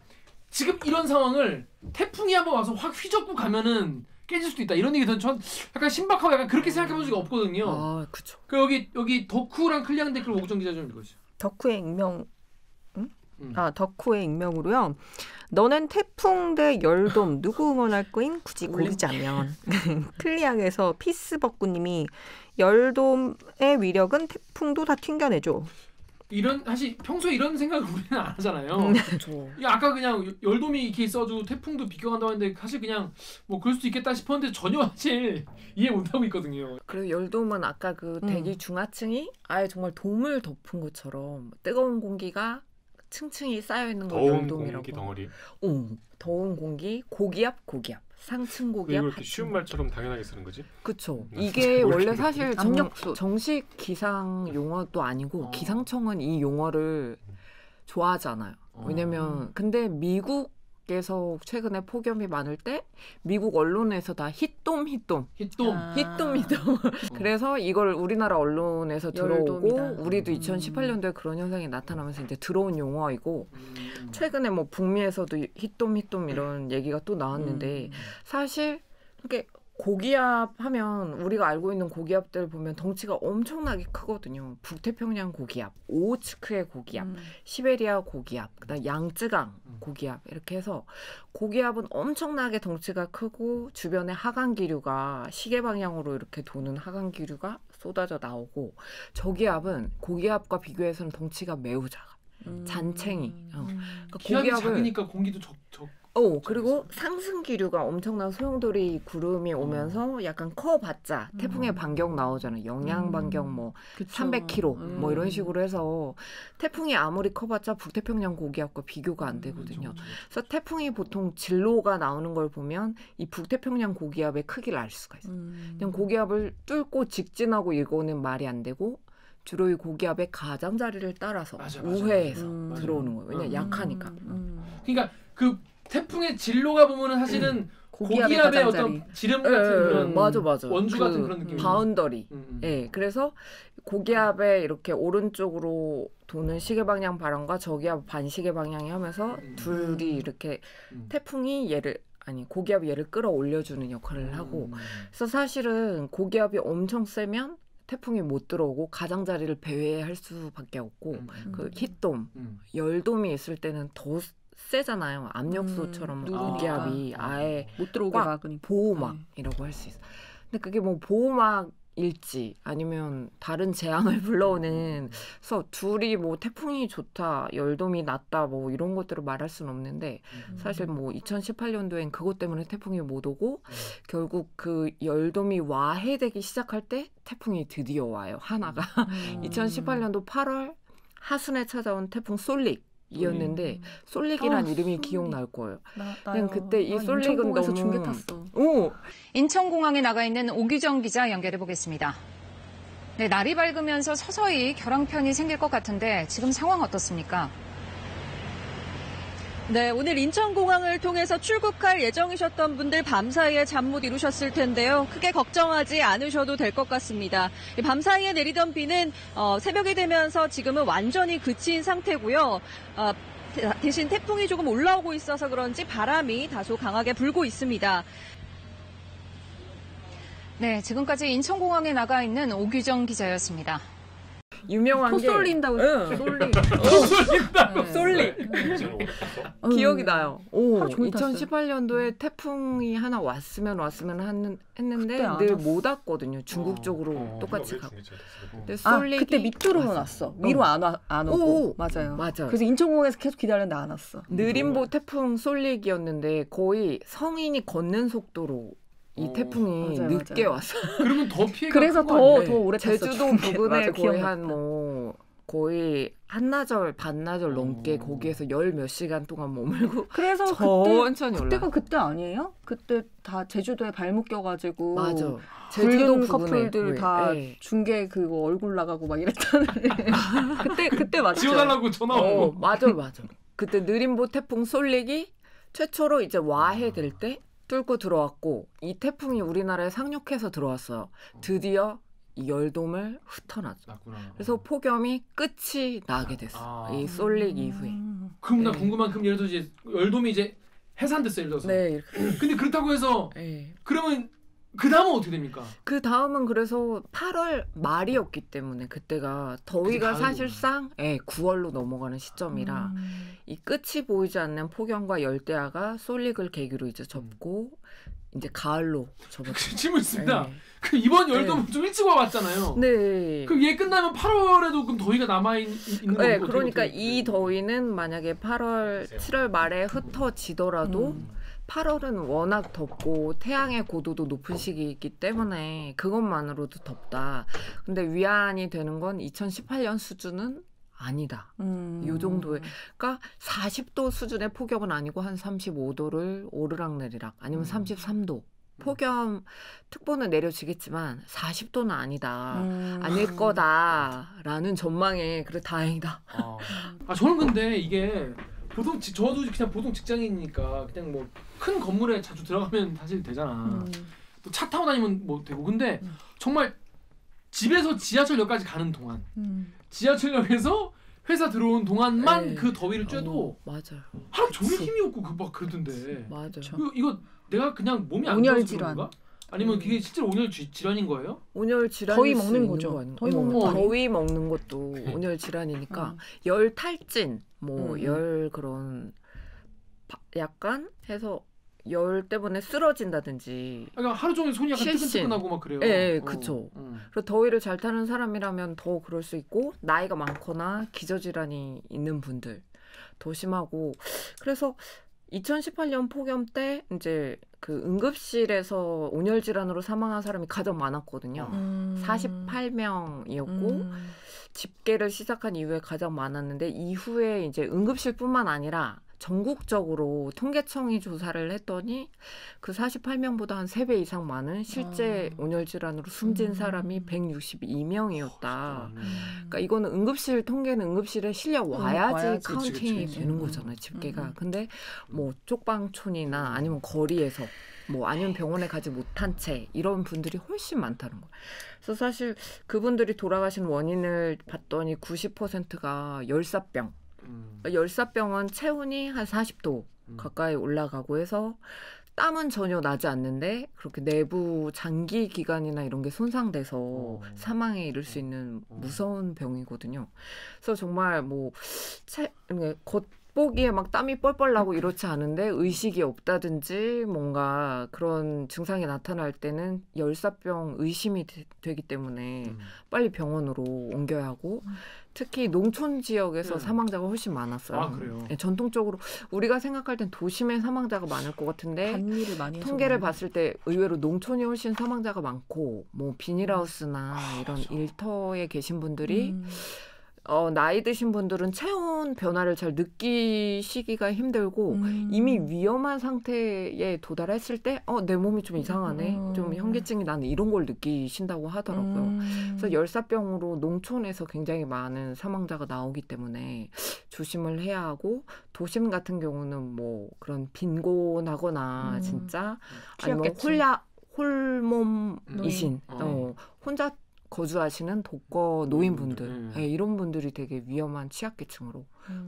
지금 이런 상황을 태풍이 한번 와서 확 휘젓고 가면은 깨질 수도 있다. 이런 얘기는 전 약간 신박하고 약간 그렇게 생각해본 적이 없거든요. 아, 그렇죠. 그 여기 덕후랑 클리앙 댓글 오국정 기자 좀 읽어주세요. 덕후의 익명. 덕후의 익명으로요. 너넨 태풍 대 열돔 누구 응원할 거임? 굳이 고르자면. 클리앙에서 피스버꾸님이 열돔의 위력은 태풍도 다 튕겨내죠. 사실 평소에 이런 생각을 우리는 안 하잖아요. 그렇죠. 아까 그냥 열돔이 이렇게 있어도 태풍도 비껴간다고 했는데 사실 그냥 뭐 그럴 수도 있겠다 싶었는데 전혀 사실 이해 못하고 있거든요. 그리고 열돔은 아까 그 대기 중하층이 아예 정말 돔을 덮은 것처럼 뜨거운 공기가 층층이 쌓여 있는 걸 열돔이라고. 더운 공기 덩어리. 더운 공기, 고기압, 상층 고기압. 왜 이렇게 쉬운 말처럼 당연하게 쓰는 거지? 그렇죠. 이게 원래 사실 정식 기상 용어도 아니고 기상청은 이 용어를 좋아하지 않아요. 왜냐면 근데 미국에서 최근에 폭염이 많을 때 미국 언론에서 다 히돔. 그래서 이걸 우리나라 언론에서 들어오고 우리도 2018년도에 그런 현상이 나타나면서 이제 들어온 용어이고 최근에 뭐 북미에서도 히돔 이런 얘기가 또 나왔는데 사실 이렇게 고기압 하면 우리가 알고 있는 고기압들 보면 덩치가 엄청나게 크거든요. 북태평양 고기압, 오호츠크의 고기압, 시베리아 고기압, 그다음 양쯔강 고기압 이렇게 해서 고기압은 엄청나게 덩치가 크고 주변에 하강 기류가 시계 방향으로 이렇게 도는 하강 기류가 쏟아져 나오고 저기압은 고기압과 비교해서는 덩치가 매우 작아. 잔챙이. 그러니까 기압이 작으니까 공기도 적. 그리고 상승 기류가 엄청난 소용돌이 구름이 오면서 약간 커봤자 태풍의 반경 나오잖아요. 영향 반경 뭐 300km 뭐 이런 식으로 해서 태풍이 아무리 커봤자 북태평양 고기압과 비교가 안 되거든요. 그래서 태풍이 보통 진로가 나오는 걸 보면 이 북태평양 고기압의 크기를 알 수가 있어요. 그냥 고기압을 뚫고 직진하고 이거는 말이 안 되고 주로 이 고기압의 가장자리를 따라서 우회해서 들어오는 거예요. 왜냐 약하니까. 그러니까 그 태풍의 진로가 보면은 사실은 고기압의 어떤 지름 같은 그런 맞아. 원주 같은 그런 느낌. 바운더리. 그래서 고기압의 이렇게 오른쪽으로 도는 시계 방향 바람과 저기압 반시계 방향이 하면서 둘이 이렇게 태풍이 고기압이 얘를 끌어올려주는 역할을 하고. 그래서 사실은 고기압이 엄청 세면 태풍이 못 들어오고 가장자리를 배회할 수밖에 없고 그 히돔, 열돔이 있을 때는 더 세잖아요. 압력소처럼 고기압이 아예 못 들어오게 막으니까. 보호막이라고 할 수 있어. 근데 그게 뭐 보호막일지 아니면 다른 재앙을 불러오는 그래서 둘이 뭐 태풍이 좋다, 열돔이 낫다 뭐 이런 것들을 말할 수는 없는데 사실 뭐 2018년도엔 그것 때문에 태풍이 못 오고 결국 그 열돔이 와해되기 시작할 때 태풍이 드디어 와요. 하나가. 2018년도 8월 하순에 찾아온 태풍 솔릭. 이었는데 솔릭이란 이름이 기억날 거예요. 나요. 그때 이 솔릭은 너무 중계 탔어. 인천공항에 나가 있는 오규정 기자 연결해 보겠습니다. 네, 날이 밝으면서 서서히 결항편이 생길 것 같은데 지금 상황 어떻습니까? 네, 오늘 인천공항을 통해서 출국할 예정이셨던 분들 밤사이에 잠 못 이루셨을 텐데요. 크게 걱정하지 않으셔도 될 것 같습니다. 밤사이에 내리던 비는 새벽이 되면서 지금은 완전히 그친 상태고요. 대신 태풍이 조금 올라오고 있어서 그런지 바람이 다소 강하게 불고 있습니다. 네, 지금까지 인천공항에 나가 있는 오규정 기자였습니다. 유명한 게 쏠린다고 솔릭 기억이 나요. 2018년도에 태풍이 하나 왔으면 했는데 늘 못 왔거든요. 중국 쪽으로 똑같이 가고. 근데 솔릭이 그때 밑으로만 왔어. 위로 안 오고. 맞아요. 그래서 인천공항에서 계속 기다렸는데 안 왔어. 느림보 태풍 솔릭이었는데 거의 성인이 걷는 속도로 이 태풍이 늦게 왔어. 그러면 더 피해가 그래서 더 오래 제주도 부근에 거의 한나절 반나절 넘게 거기에서 열 몇 시간 동안 머물고 그래서 천천히 그때가 그때 아니에요? 그때 다 제주도에 발목 껴가지고 맞아. 제주도 커플들 다 중계 그거 얼굴 나가고 막 이랬다는 그때 맞죠? 지워달라고 전화 오고. 맞아. 그때 느림보 태풍 솔릭이 최초로 이제 와해될 때 뚫고 들어왔고 이 태풍이 우리나라에 상륙해서 들어왔어요. 드디어 이 열돔을 흩어놨죠. 그래서 폭염이 끝이 나게 됐어. 이 솔릭 이후에. 그럼 나 궁금한 그럼 예를 들어서 이제 열돔이 이제 해산됐어요. 예를 들어서. 네. 근데 그렇다고 해서 그러면 그 다음은 어떻게 됩니까? 그 다음은 그래서 8월 말이었기 때문에 그때가 더위가 사실상 9월로 넘어가는 시점이라 이 끝이 보이지 않는 폭염과 열대야가 솔릭을 계기로 이제 접고 이제 가을로 접었죠. 질문 있습니다. 그 이번 열돔은 좀 일찍 와봤잖아요. 네. 그럼 얘 끝나면 8월에도 그럼 더위가 남아있는 거예요? 그러니까 이 더위는 만약에 8월, 7월 말에 흩어지더라도 8월은 워낙 덥고 태양의 고도도 높은 시기이기 때문에 그것만으로도 덥다. 근데 위안이 되는 건 2018년 수준은 아니다. 이 정도의. 그러니까 40도 수준의 폭염은 아니고 한 35도를 오르락내리락 아니면 33도. 폭염 특보는 내려지겠지만 40도는 아니다. 아닐 거다라는 전망에 그래 다행이다. 저는 근데 이게 저도 그냥 보통 직장인이니까 그냥 뭐 큰 건물에 자주 들어가면 사실 되잖아. 또 차 타고 다니면 뭐 되고. 근데 정말 집에서 지하철역까지 가는 동안 지하철역에서 회사 들어온 동안만 그 더위를 쬐도 맞아요. 하루 종일 힘이 없고 막 그러던데. 맞아요. 이거 내가 그냥 몸이 안 좋아서 그런 건가? 아니면 그게 실제로 온열 질환인 거예요? 온열 질환이 더위 먹는 거죠. 더위 먹는 것도 온열 질환이니까 열 탈진, 열 그런 약간 해서 열 때문에 쓰러진다든지. 그러니까 하루 종일 손이 약간 뜨끈뜨끈하고 막 그래요. 네, 그렇죠. 그리고 더위를 잘 타는 사람이라면 더 그럴 수 있고 나이가 많거나 기저질환이 있는 분들 더 심하고. 그래서 2018년 폭염 때 이제 그 응급실에서 온열 질환으로 사망한 사람이 가장 많았거든요. 48명이었고 집계를 시작한 이후에 가장 많았는데 이후에 이제 응급실뿐만 아니라 전국적으로 통계청이 조사를 했더니 그 48명보다 한 3배 이상 많은 실제 온열 질환으로 숨진 사람이 162명이었다. 그러니까 이거는 응급실 통계는 응급실에 실려 와야지 카운팅이 되는 거잖아요, 집계가. 근데 뭐 쪽방촌이나 아니면 거리에서 뭐 아니면 병원에 가지 못한 채 이런 분들이 훨씬 많다는 거예요. 그래서 사실 그분들이 돌아가신 원인을 봤더니 90%가 열사병. 열사병은 체온이 한 40도 가까이 올라가고 해서 땀은 전혀 나지 않는데 그렇게 내부 장기 기관이나 이런 게 손상돼서 사망에 이를 수 있는 무서운 병이거든요. 그래서 정말 뭐 겉보기에 막 땀이 뻘뻘 나고 이렇지 않은데 의식이 없다든지 뭔가 그런 증상이 나타날 때는 열사병 의심이 되기 때문에 빨리 병원으로 옮겨야 하고 특히 농촌 지역에서 사망자가 훨씬 많았어요. 아, 그래요? 네, 전통적으로 우리가 생각할 땐 도심에 사망자가 많을 것 같은데 단일을 많이 통계를 봤을 때 의외로 농촌이 훨씬 사망자가 많고 뭐 비닐하우스나 이런 그렇죠. 일터에 계신 분들이 나이 드신 분들은 체온 변화를 잘 느끼시기가 힘들고 이미 위험한 상태에 도달했을 때 내 몸이 좀 이상하네, 좀 현기증이 나는 이런 걸 느끼신다고 하더라고요. 그래서 열사병으로 농촌에서 굉장히 많은 사망자가 나오기 때문에 조심을 해야 하고 도심 같은 경우는 뭐 그런 빈곤하거나 진짜 아니면 홀몸이신 혼자 거주하시는 독거 노인분들 이런 분들이 되게 위험한 취약계층으로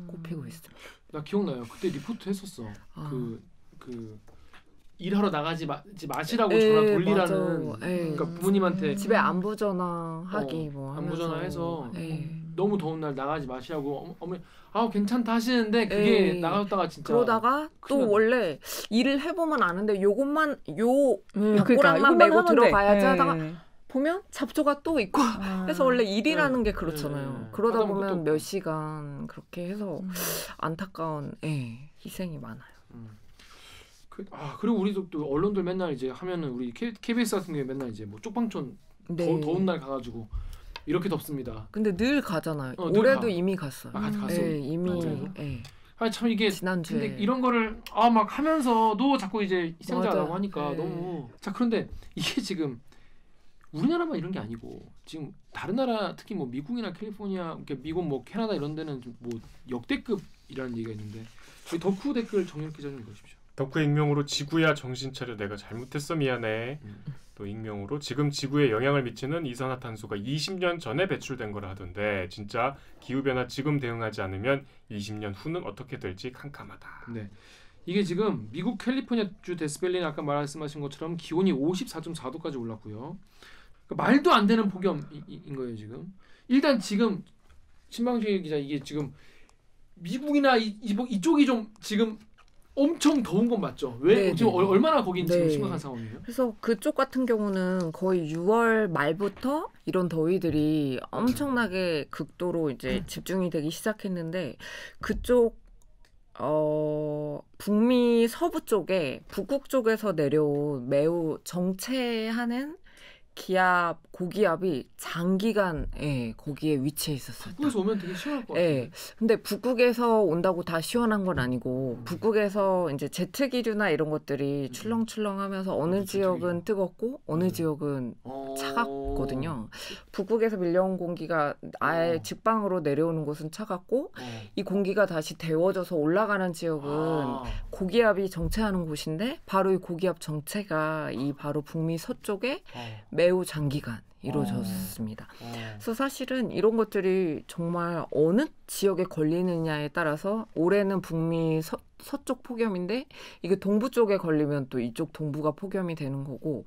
꼽히고 있습니다. 나 기억나요. 그때 리포트 했었어. 그 일하러 나가지 마시라고 전화 돌리라는. 그러니까 부모님한테 집에 안부 전화하기 안부 전화해서 너무 더운 날 나가지 마시라고 어머니 괜찮다 하시는데 그게 나갔다가 진짜 그러다가 또 원래 일을 해보면 아는데 요것만 밥꼬락만 메고 들어가야지 하다가 보면 잡초가 또 있고 해서 원래 일이라는 게 그렇잖아요. 그러다 보면 몇 시간 그렇게 해서 안타까운 희생이 많아요. 그리고 우리도 또 언론들 맨날 이제 하면은 우리 KBS 같은 경우에 맨날 이제 뭐 쪽방촌 더운 날 가가지고 이렇게 덥습니다. 근데 늘 가잖아요. 올해도 이미 갔어요. 갔어요. 이미. 참 이게 지난주에. 근데 이런 거를 막 하면서도 자꾸 이제 희생자라고 하니까 너무. 자, 그런데 이게 지금 우리나라만 이런 게 아니고 지금 다른 나라 특히 뭐 미국이나 캘리포니아, 미국 뭐 캐나다 이런 데는 뭐 역대급이라는 얘기가 있는데 덕후 댓글 정렬 기자님 보십시오. 덕후 익명으로 지구야 정신 차려 내가 잘못했어 미안해. 또 익명으로 지금 지구에 영향을 미치는 이산화탄소가 20년 전에 배출된 거라 하던데 진짜 기후변화 지금 대응하지 않으면 20년 후는 어떻게 될지 캄캄하다. 네. 이게 지금 미국 캘리포니아주 데스밸리는 아까 말씀하신 것처럼 기온이 54.4도까지 올랐고요. 그러니까 말도 안 되는 폭염인 거예요 지금. 일단 지금 신방식 기자 이게 지금 미국이나 이쪽이 좀 지금 엄청 더운 건 맞죠? 왜 지금 얼마나 거긴 지금 심각한 상황이에요? 그래서 그쪽 같은 경우는 거의 6월 말부터 이런 더위들이 엄청나게 극도로 이제 집중이 되기 시작했는데 그쪽 북미 서부 쪽에 북극 쪽에서 내려온 매우 정체하는 고기압이 장기간 거기에 위치해 있었어요. 북극에서 오면 되게 시원할 것 같아요. 근데 북극에서 온다고 다 시원한 건 아니고 북극에서 이제 제트기류나 이런 것들이 출렁출렁하면서 어느 지역은 뜨겁고 어느 지역은 차갑거든요. 북극에서 밀려온 공기가 아예 직방으로 내려오는 곳은 차갑고 이 공기가 다시 데워져서 올라가는 지역은 고기압이 정체하는 곳인데 바로 이 고기압 정체가 이 바로 북미 서쪽에 매우 장기간 이루어졌습니다. 그래서 사실은 이런 것들이 정말 어느 지역에 걸리느냐에 따라서 올해는 북미 서쪽 폭염인데 이게 동부 쪽에 걸리면 또 이쪽 동부가 폭염이 되는 거고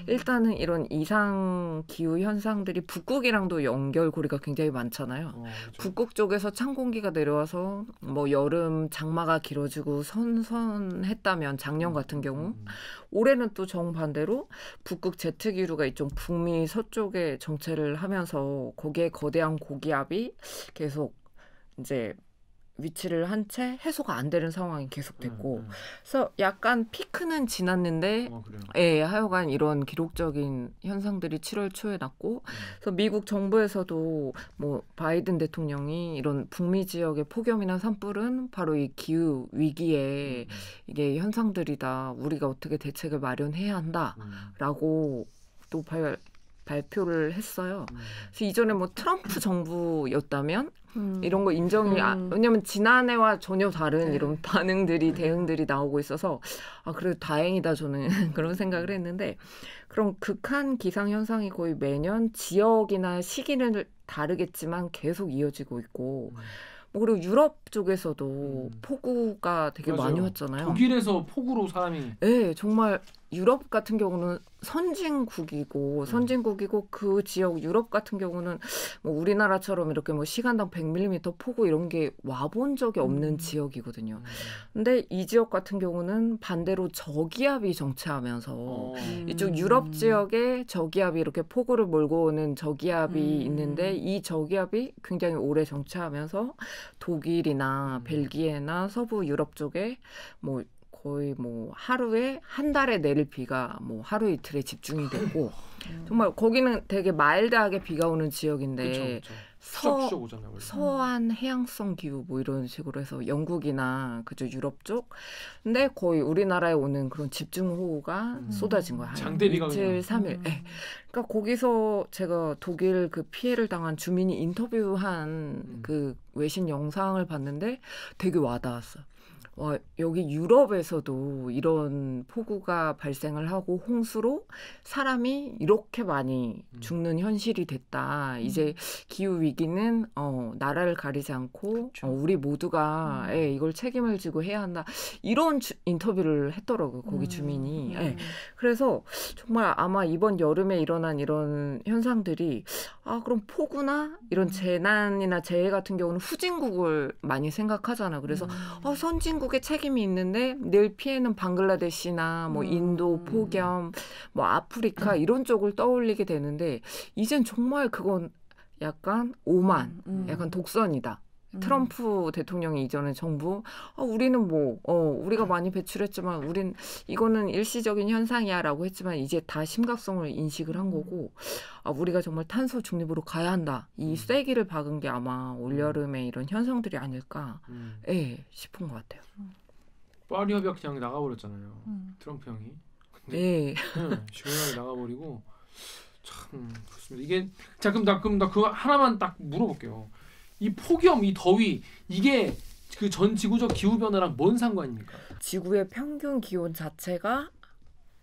일단은 이런 이상 기후 현상들이 북극이랑도 연결고리가 굉장히 많잖아요. 그렇죠. 북극 쪽에서 찬 공기가 내려와서 뭐 여름 장마가 길어지고 선선했다면 작년 같은 경우 올해는 또 정반대로 북극 제트기류가 이쪽 북미 서쪽에 정체를 하면서 거기에 거대한 고기압이 계속 이제 위치를 한 채 해소가 안 되는 상황이 계속됐고 그래서 약간 피크는 지났는데 하여간 이런 기록적인 현상들이 7월 초에 났고 그래서 미국 정부에서도 뭐 바이든 대통령이 이런 북미 지역의 폭염이나 산불은 바로 이 기후 위기의 이게 현상들이다. 우리가 어떻게 대책을 마련해야 한다라고 또 발표를 했어요. 그래서 이전에 뭐 트럼프 정부였다면 이런 거 인정이 왜냐면 지난해와 전혀 다른 이런 반응들이 대응들이 나오고 있어서 그래도 다행이다 저는 그런 생각을 했는데 그런 극한 기상 현상이 거의 매년 지역이나 시기는 다르겠지만 계속 이어지고 있고 그리고 유럽 쪽에서도 폭우가 되게 많이 왔잖아요. 독일에서 폭우로 사람이 정말 유럽 같은 경우는 선진국이고 그 지역 유럽 같은 경우는 뭐 우리나라처럼 이렇게 뭐 시간당 100mm 폭우 이런 게 와본 적이 없는 지역이거든요. 근데 이 지역 같은 경우는 반대로 저기압이 정체하면서 이쪽 유럽 지역에 저기압이 이렇게 폭우를 몰고 오는 저기압이 있는데 이 저기압이 굉장히 오래 정체하면서 독일이나 벨기에나 서부 유럽 쪽에 뭐 거의 뭐 하루에 한 달에 내릴 비가 뭐 하루 이틀에 집중이 되고 정말 거기는 되게 마일드하게 비가 오는 지역인데 서한 해양성 기후 뭐 이런 식으로 해서 영국이나 그저 유럽 쪽 근데 거의 우리나라에 오는 그런 집중호우가 쏟아진 거야. 장대비가 이틀 3일. 네. 그러니까 거기서 제가 독일 그 피해를 당한 주민이 인터뷰한 그 외신 영상을 봤는데 되게 와닿았어. 와, 여기 유럽에서도 이런 폭우가 발생을 하고 홍수로 사람이 이렇게 많이 죽는 현실이 됐다. 이제 기후 위기는 나라를 가리지 않고 우리 모두가 이걸 책임을 지고 해야 한다. 이런 인터뷰를 했더라고요. 거기 주민이. 그래서 정말 아마 이번 여름에 일어난 이런 현상들이 그럼 폭우나 이런 재난이나 재해 같은 경우는 후진국을 많이 생각하잖아. 그래서 선진국의 책임이 있는데 늘 피해는 방글라데시나 뭐 인도, 폭염, 뭐 아프리카 이런 쪽을 떠올리게 되는데 이젠 정말 그건 약간 오만, 약간 독선이다. 트럼프 대통령이 이전에 정부 우리는 뭐 우리가 많이 배출했지만 우린 이거는 일시적인 현상이야라고 했지만 이제 다 심각성을 인식을 한 거고 우리가 정말 탄소 중립으로 가야 한다. 이 쐐기를 박은 게 아마 올여름에 이런 현상들이 아닐까 싶은 것 같아요. 파리 협약 그냥 나가버렸잖아요. 트럼프 형이. 시원하게 나가버리고 참 그렇습니다. 이게 자 그럼 나 그거 하나만 딱 물어볼게요. 이 폭염, 이 더위 이게 그 전 지구적 기후 변화랑 뭔 상관입니까? 지구의 평균 기온 자체가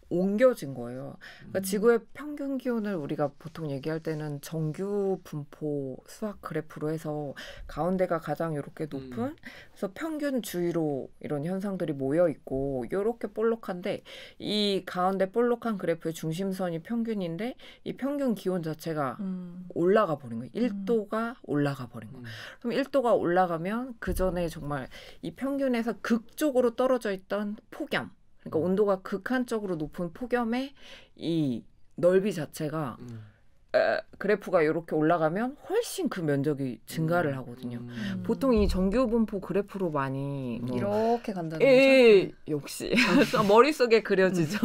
옮겨진 거예요. 그러니까 지구의 평균 기온을 우리가 보통 얘기할 때는 정규 분포 수학 그래프로 해서 가운데가 가장 이렇게 높은 그래서 평균 주위로 이런 현상들이 모여 있고 이렇게 볼록한데 이 가운데 볼록한 그래프의 중심선이 평균인데 이 평균 기온 자체가 올라가 버린 거예요. 1도가 올라가 버린 거예요. 그럼 1도가 올라가면 그 전에 정말 이 평균에서 극쪽으로 떨어져 있던 폭염 그러니까 온도가 극한적으로 높은 폭염의 이 넓이 자체가 그래프가 이렇게 올라가면 훨씬 그 면적이 증가를 하거든요. 보통 이 정규분포 그래프로 많이 이렇게 간다는 거죠? 역시 머릿속에 그려지죠.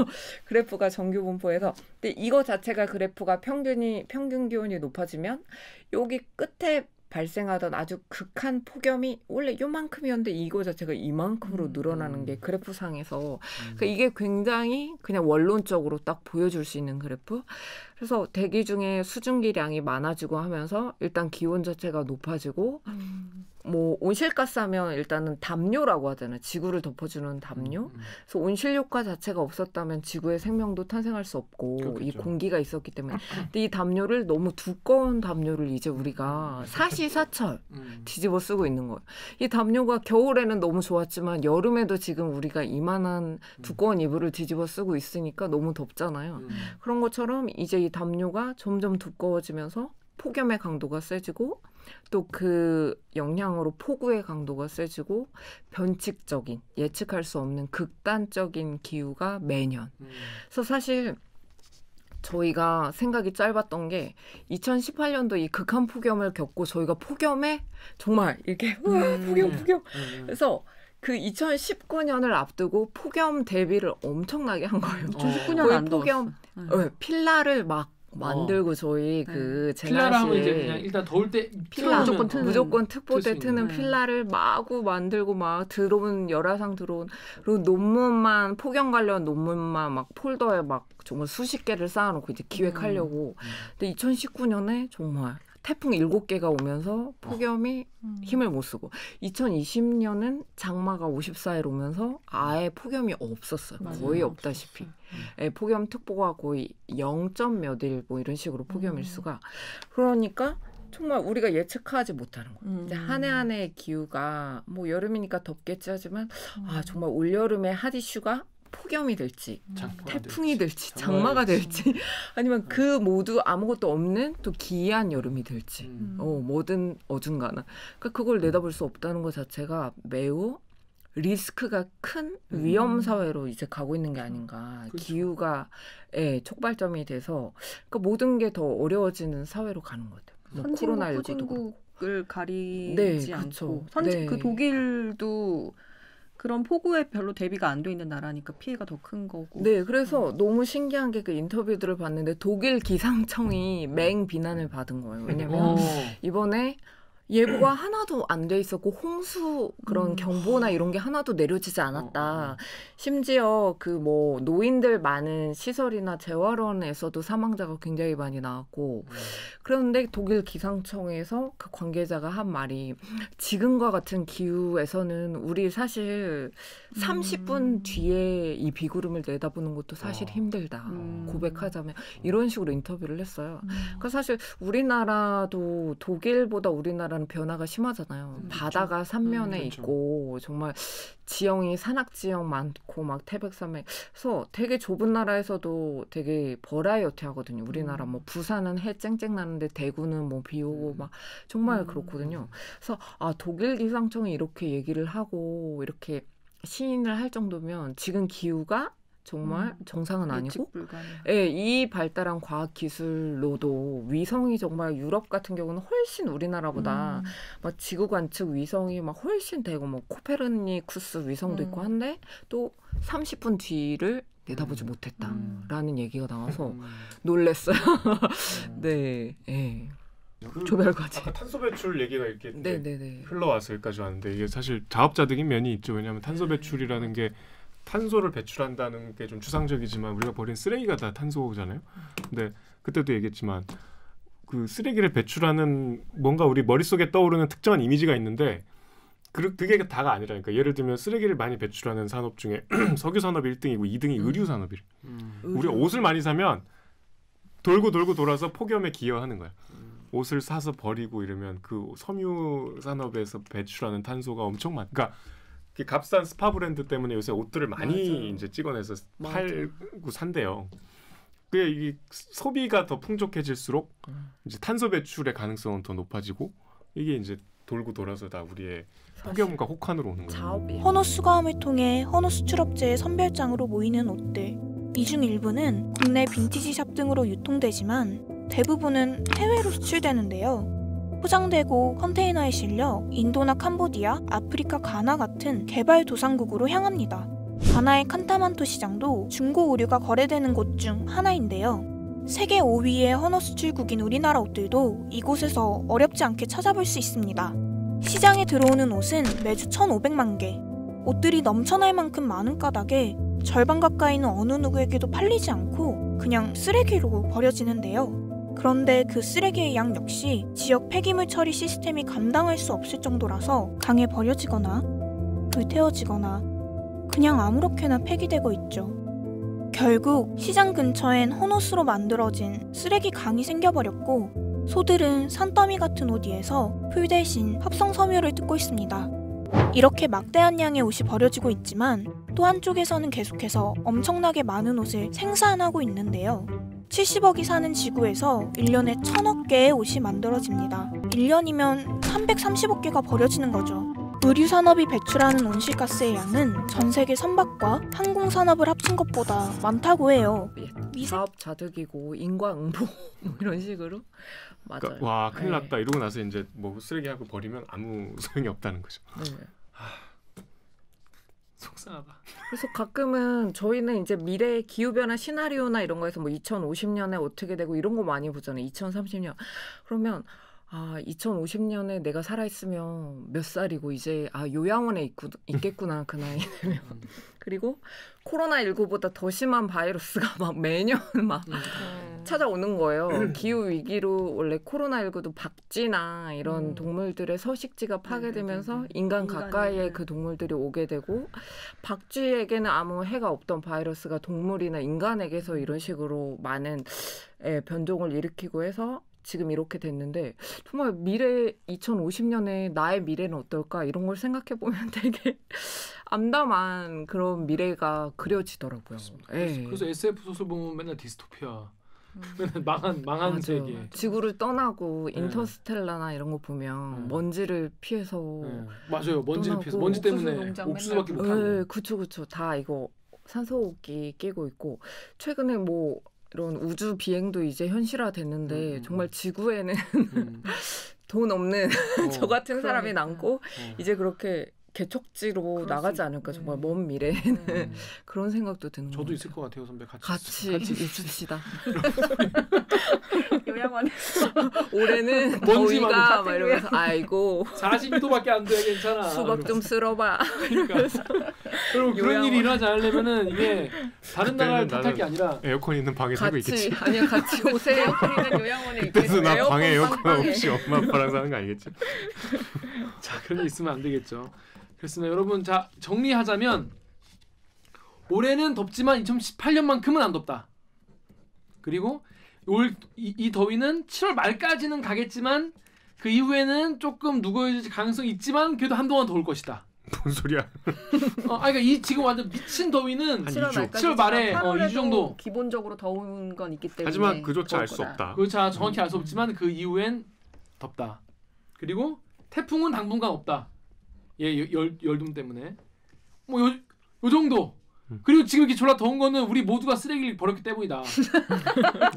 그래프가 정규분포에서 근데 이거 자체가 그래프가 평균 기온이 높아지면 여기 끝에 발생하던 아주 극한 폭염이 원래 요만큼이었는데 이거 자체가 이만큼으로 늘어나는 게 그래프상에서 그러니까 이게 굉장히 그냥 원론적으로 딱 보여줄 수 있는 그래프. 그래서 대기 중에 수증기량이 많아지고 하면서 일단 기온 자체가 높아지고 뭐 온실가스 하면 일단은 담요라고 하잖아요. 지구를 덮어주는 담요. 그래서 온실효과 자체가 없었다면 지구의 생명도 탄생할 수 없고 그렇겠죠. 이 공기가 있었기 때문에. 근데 이 담요를 너무 두꺼운 담요를 이제 우리가 사시사철 뒤집어 쓰고 있는 거예요. 이 담요가 겨울에는 너무 좋았지만 여름에도 지금 우리가 이만한 두꺼운 이불을 뒤집어 쓰고 있으니까 너무 덥잖아요. 그런 것처럼 이제 이 담요가 점점 두꺼워지면서 폭염의 강도가 세지고 또 그 영향으로 폭우의 강도가 세지고 변칙적인 예측할 수 없는 극단적인 기후가 매년. 그래서 사실 저희가 생각이 짧았던 게 2018년도 이 극한 폭염을 겪고 저희가 폭염에 정말 이렇게 폭염. 그래서 그 2019년을 앞두고 폭염 대비를 엄청나게 한 거예요. 2019년 안 폭염 필라를 막 만들고 저희 그 필라라 하면 이제 그냥 일단 더울 때 필라 무조건 특보 때 트는 필라를 마구 만들고 막 들어온 열화상 들어온 그리고 논문만 폭염 관련 논문만 막 폴더에 막 정말 수십 개를 쌓아놓고 이제 기획하려고. 근데 2019년에 정말 태풍 7개가 오면서 폭염이 힘을 못 쓰고 2020년은 장마가 54일 오면서 아예 폭염이 없었어요. 거의 없다시피. 폭염특보가 거의 0몇 일 뭐 이런 식으로 폭염 일수가. 그러니까 정말 우리가 예측하지 못하는 거예요. 한 해 한 해의 기후가 뭐 여름이니까 덥겠지 하지만 정말 올여름의 핫 이슈가 폭염이 될지 태풍이 될지 장마가 될지 아니면 그 모두 아무것도 없는 또 기이한 여름이 될지 뭐든 어중간한 그러니까 그걸 내다볼 수 없다는 것 자체가 매우 리스크가 큰 위험 사회로 이제 가고 있는 게 아닌가. 그렇죠. 기후가 촉발점이 돼서 그러니까 모든 게 더 어려워지는 사회로 가는 것 같아요. 선진국, 후진국을 가리지 않고 그 독일도 그런 폭우에 별로 대비가 안 돼 있는 나라니까 피해가 더 큰 거고. 네, 그래서 너무 신기한 게 그 인터뷰들을 봤는데 독일 기상청이 맹비난을 받은 거예요. 왜냐면 이번에 예보가 하나도 안 돼 있었고 홍수 그런 경보나 이런 게 하나도 내려지지 않았다. 심지어 그 뭐 노인들 많은 시설이나 재활원에서도 사망자가 굉장히 많이 나왔고 그런데 독일 기상청에서 그 관계자가 한 말이 지금과 같은 기후에서는 우리 사실 30분 뒤에 이 비구름을 내다보는 것도 사실 힘들다. 고백하자면 이런 식으로 인터뷰를 했어요. 그러니까 사실 우리나라도 독일보다 우리나라는 변화가 심하잖아요. 바다가 삼면에 있고 정말 지형이 산악지형 많고 막 태백산맥 그래서 되게 좁은 나라에서도 되게 버라이어티 하거든요. 우리나라 뭐 부산은 해 쨍쨍 나는데 대구는 뭐 비 오고 막 정말 그렇거든요. 그래서 아 독일 기상청이 이렇게 얘기를 하고 이렇게 시인을 할 정도면 지금 기후가 정말 정상은 아니고 이 발달한 과학기술로도 위성이 정말 유럽 같은 경우는 훨씬 우리나라보다 막 지구 관측 위성이 막 훨씬 되고 뭐 코페르니쿠스 위성도 있고 한데 또 30분 뒤를 내다보지 못했다라는 얘기가 나와서 놀랬어요. 네. 네. 그 조별과제. 아까 탄소 배출 얘기가 이렇게 흘러와서 여기까지 왔는데 이게 사실 자업자득인 면이 있죠. 왜냐하면 탄소 배출이라는 게 탄소를 배출한다는 게 좀 추상적이지만 우리가 버린 쓰레기가 다 탄소잖아요. 근데 그때도 얘기했지만 그 쓰레기를 배출하는 뭔가 우리 머릿속에 떠오르는 특정한 이미지가 있는데 그게 다가 아니라니까. 예를 들면 쓰레기를 많이 배출하는 산업 중에 석유 산업이 1등이고 2등이 의류 산업이래. 우리가 옷을 많이 사면 돌고 돌아서 폭염에 기여하는 거야. 옷을 사서 버리고 이러면 그 섬유 산업에서 배출하는 탄소가 엄청 그러니까 값싼 스파 브랜드 때문에 요새 옷들을 많이 이제 찍어내서 팔고 산대요. 그게 이 소비가 더 풍족해질수록 이제 탄소 배출의 가능성은 더 높아지고 이게 이제 돌고 돌아서 다 우리의 폭염과 혹한으로 오는 거예요. 헌옷 수거함을 통해 헌옷 수출업체의 선별장으로 모이는 옷들. 이 중 일부는 국내 빈티지 샵 등으로 유통되지만 대부분은 해외로 수출되는데요. 포장되고 컨테이너에 실려 인도나 캄보디아, 아프리카 가나 같은 개발도상국으로 향합니다. 가나의 칸타만토 시장도 중고 의류가 거래되는 곳 중 하나인데요. 세계 5위의 헌옷 수출국인 우리나라 옷들도 이곳에서 어렵지 않게 찾아볼 수 있습니다. 시장에 들어오는 옷은 매주 1,500만 개. 옷들이 넘쳐날 만큼 많은 까닭에 절반 가까이는 어느 누구에게도 팔리지 않고 그냥 쓰레기로 버려지는데요. 그런데 그 쓰레기의 양 역시 지역 폐기물 처리 시스템이 감당할 수 없을 정도라서 강에 버려지거나 불태워지거나 그냥 아무렇게나 폐기되고 있죠. 결국 시장 근처엔 헌옷으로 만들어진 쓰레기 강이 생겨버렸고 소들은 산더미 같은 옷 위에서 풀 대신 합성 섬유를 뜯고 있습니다. 이렇게 막대한 양의 옷이 버려지고 있지만 또 한쪽에서는 계속해서 엄청나게 많은 옷을 생산하고 있는데요. 70억이 사는 지구에서 1년에 1,000억 개의 옷이 만들어집니다. 1년이면 330억 개가 버려지는 거죠. 의류산업이 배출하는 온실가스의 양은 전 세계 선박과 항공산업을 합친 것보다 많다고 해요. 자업자득이고 인과응보 이런 식으로 맞아요. 그러니까, 와 큰일 났다 이러고 나서 이제 뭐 쓰레기하고 버리면 아무 소용이 없다는 거죠. 네. 속상하다. 그래서 가끔은 저희는 이제 미래 기후변화 시나리오나 이런 거에서 뭐 2050년에 어떻게 되고 이런 거 많이 보잖아요. 2030년. 그러면 2050년에 내가 살아있으면 몇 살이고 이제 요양원에 있겠구나 그 나이 되면. 그리고 코로나19보다 더 심한 바이러스가 막 매년 막 찾아오는 거예요. 기후 위기로 원래 코로나19도 박쥐나 이런 동물들의 서식지가 파괴되면서 인간 가까이에 그 동물들이 오게 되고 박쥐에게는 아무 해가 없던 바이러스가 동물이나 인간에게서 이런 식으로 많은 변종을 일으키고 해서 지금 이렇게 됐는데 정말 미래 2050년에 나의 미래는 어떨까 이런 걸 생각해 보면 되게 암담한 그런 미래가 그려지더라고요. 그래서 SF 소설 보면 맨날 디스토피아, 맨날 망한 세계. 지구를 떠나고 인터스텔라나 이런 거 보면 먼지를 피해서 맞아요. 먼지를 피해서 먼지 때문에 옥수수밖에 못 하고. 그쵸. 다 이거 산소호흡기 끼고 있고 최근에 뭐 이런 우주 비행도 이제 현실화됐는데 정말 지구에는 돈 없는 저 같은 사람이 남고 이제 그렇게 개척지로 나가지 않을까 정말 먼 미래에는 그런 생각도 드는 저도 것 있을 것 같아요 선배. 같이 있읍시다. 요양원에 올해는 더위가 막 이러면서 아이고 42도밖에 안 돼 괜찮아. 수박 좀 쓸어봐. 그러니까 그리고 그런 일이 일어나지 않으려면은 이게 다른 나라를 탓할 게 아니라 에어컨 있는 방에 살고 있겠지. 아니야 같이 오세요. 있는 요양원에 그때도 나 방에 에어컨 없이 엄마 아빠랑 사는 거 아니겠지? 자 그런 게 있으면 안 되겠죠. 그렇습니다. 여러분 자 정리하자면 올해는 덥지만 2018년만큼은 안 덥다. 그리고 이 더위는 7월 말까지는 가겠지만 그 이후에는 조금 누그러질 가능성이 있지만 그래도 한동안 더울 것이다. 뭔 소리야? 그러니까 이 지금 완전 미친 더위는 7월 말에 2주 정도 기본적으로 더운 건 있기 때문에 하지만 그조차 알 수 없다. 그렇죠. 정확히 알 수 없지만 그 이후엔 덥다. 그리고 태풍은 당분간 없다. 열둠 때문에 뭐 요 정도. 그리고 지금 이렇게 졸라 더운 거는 우리 모두가 쓰레기를 버렸기 때문이다.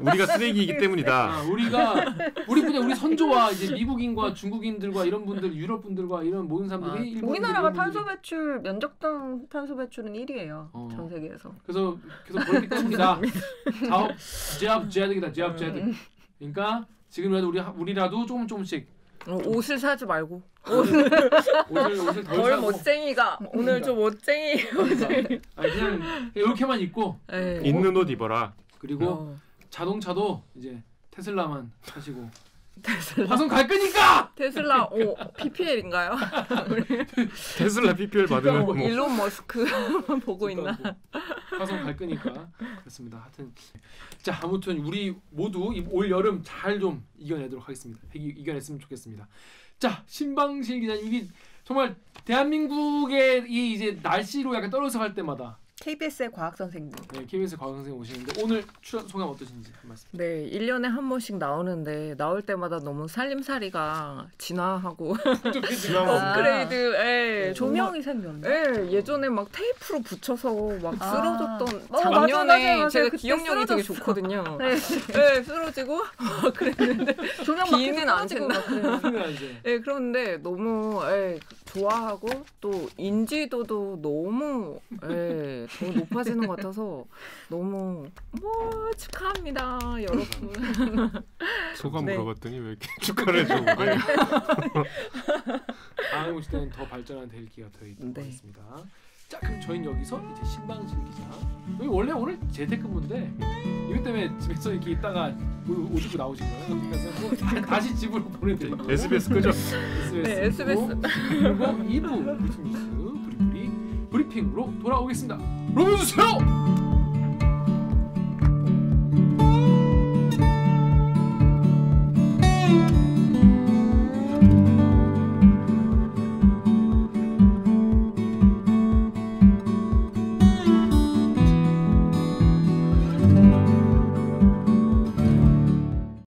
우리가 쓰레기이기 때문이다. 우리 선조와 이제 미국인과 중국인들과 이런 분들, 유럽 분들과 이런 모든 사람들이 우리나라가 탄소 배출 면적당 탄소 배출은 1위예요. 전 세계에서. 그래서 버렸기 때문이다. 제압. 그러니까 지금이라도 우리라도 조금씩 옷을 사지 말고 옷을 덜 멋쟁이가 오늘 좀 멋쟁이 그냥 이렇게만 입고 있는 옷 입어라. 그리고 자동차도 이제 테슬라만 사시고 화성 갈 거니까 테슬라 PPL인가요? 테슬라 PPL 받으면 뭐 일론 머스크 보고 있나? 화성 갈 거니까 그렇습니다. 하여튼 자 아무튼 우리 모두 올 여름 잘 좀 이겨내도록 하겠습니다. 이겨냈으면 좋겠습니다. 자 신방실 기자님 이게 정말 대한민국의 이 이제 날씨로 약간 떨어져 갈 때마다 KBS의 과학 선생님. 네, KBS 과학 선생님 오시는데 오늘 출연 소감 어떠신지 한 말씀. 네, 1년에 한 번씩 나오는데 나올 때마다 너무 살림살이가 진화하고 업그레이드, 조명이 생겼네. 예전에 막 테이프로 붙여서 막 쓰러졌던 작년에 맞아. 제가 기억력이 되게 좋거든요. 네, 쓰러지고 그랬는데 비는 안 샌다. 네, 그런데 너무 좋아하고 또 인지도도 너무 더 높아지는 것 같아서 너무 축하합니다 여러분. 소감 물어봤더니 왜 이렇게 축하를 해주고 그래. 다음 오실 때는 더 발전한 델기가 더 있도록 하겠습니다. 자 그럼 저희는 여기서 이제 신방실 기자 여기 원래 오늘 재택근무인데 이것 때문에 집에서 이렇게 있다가 옷 입고 나오신 거예요? 그래서 다시 집으로 보내드리고 SBS 끄죠? 네, SBS 그리고 2부 브리핑 뉴스 브리핑으로 돌아오겠습니다. 로봇 주세요!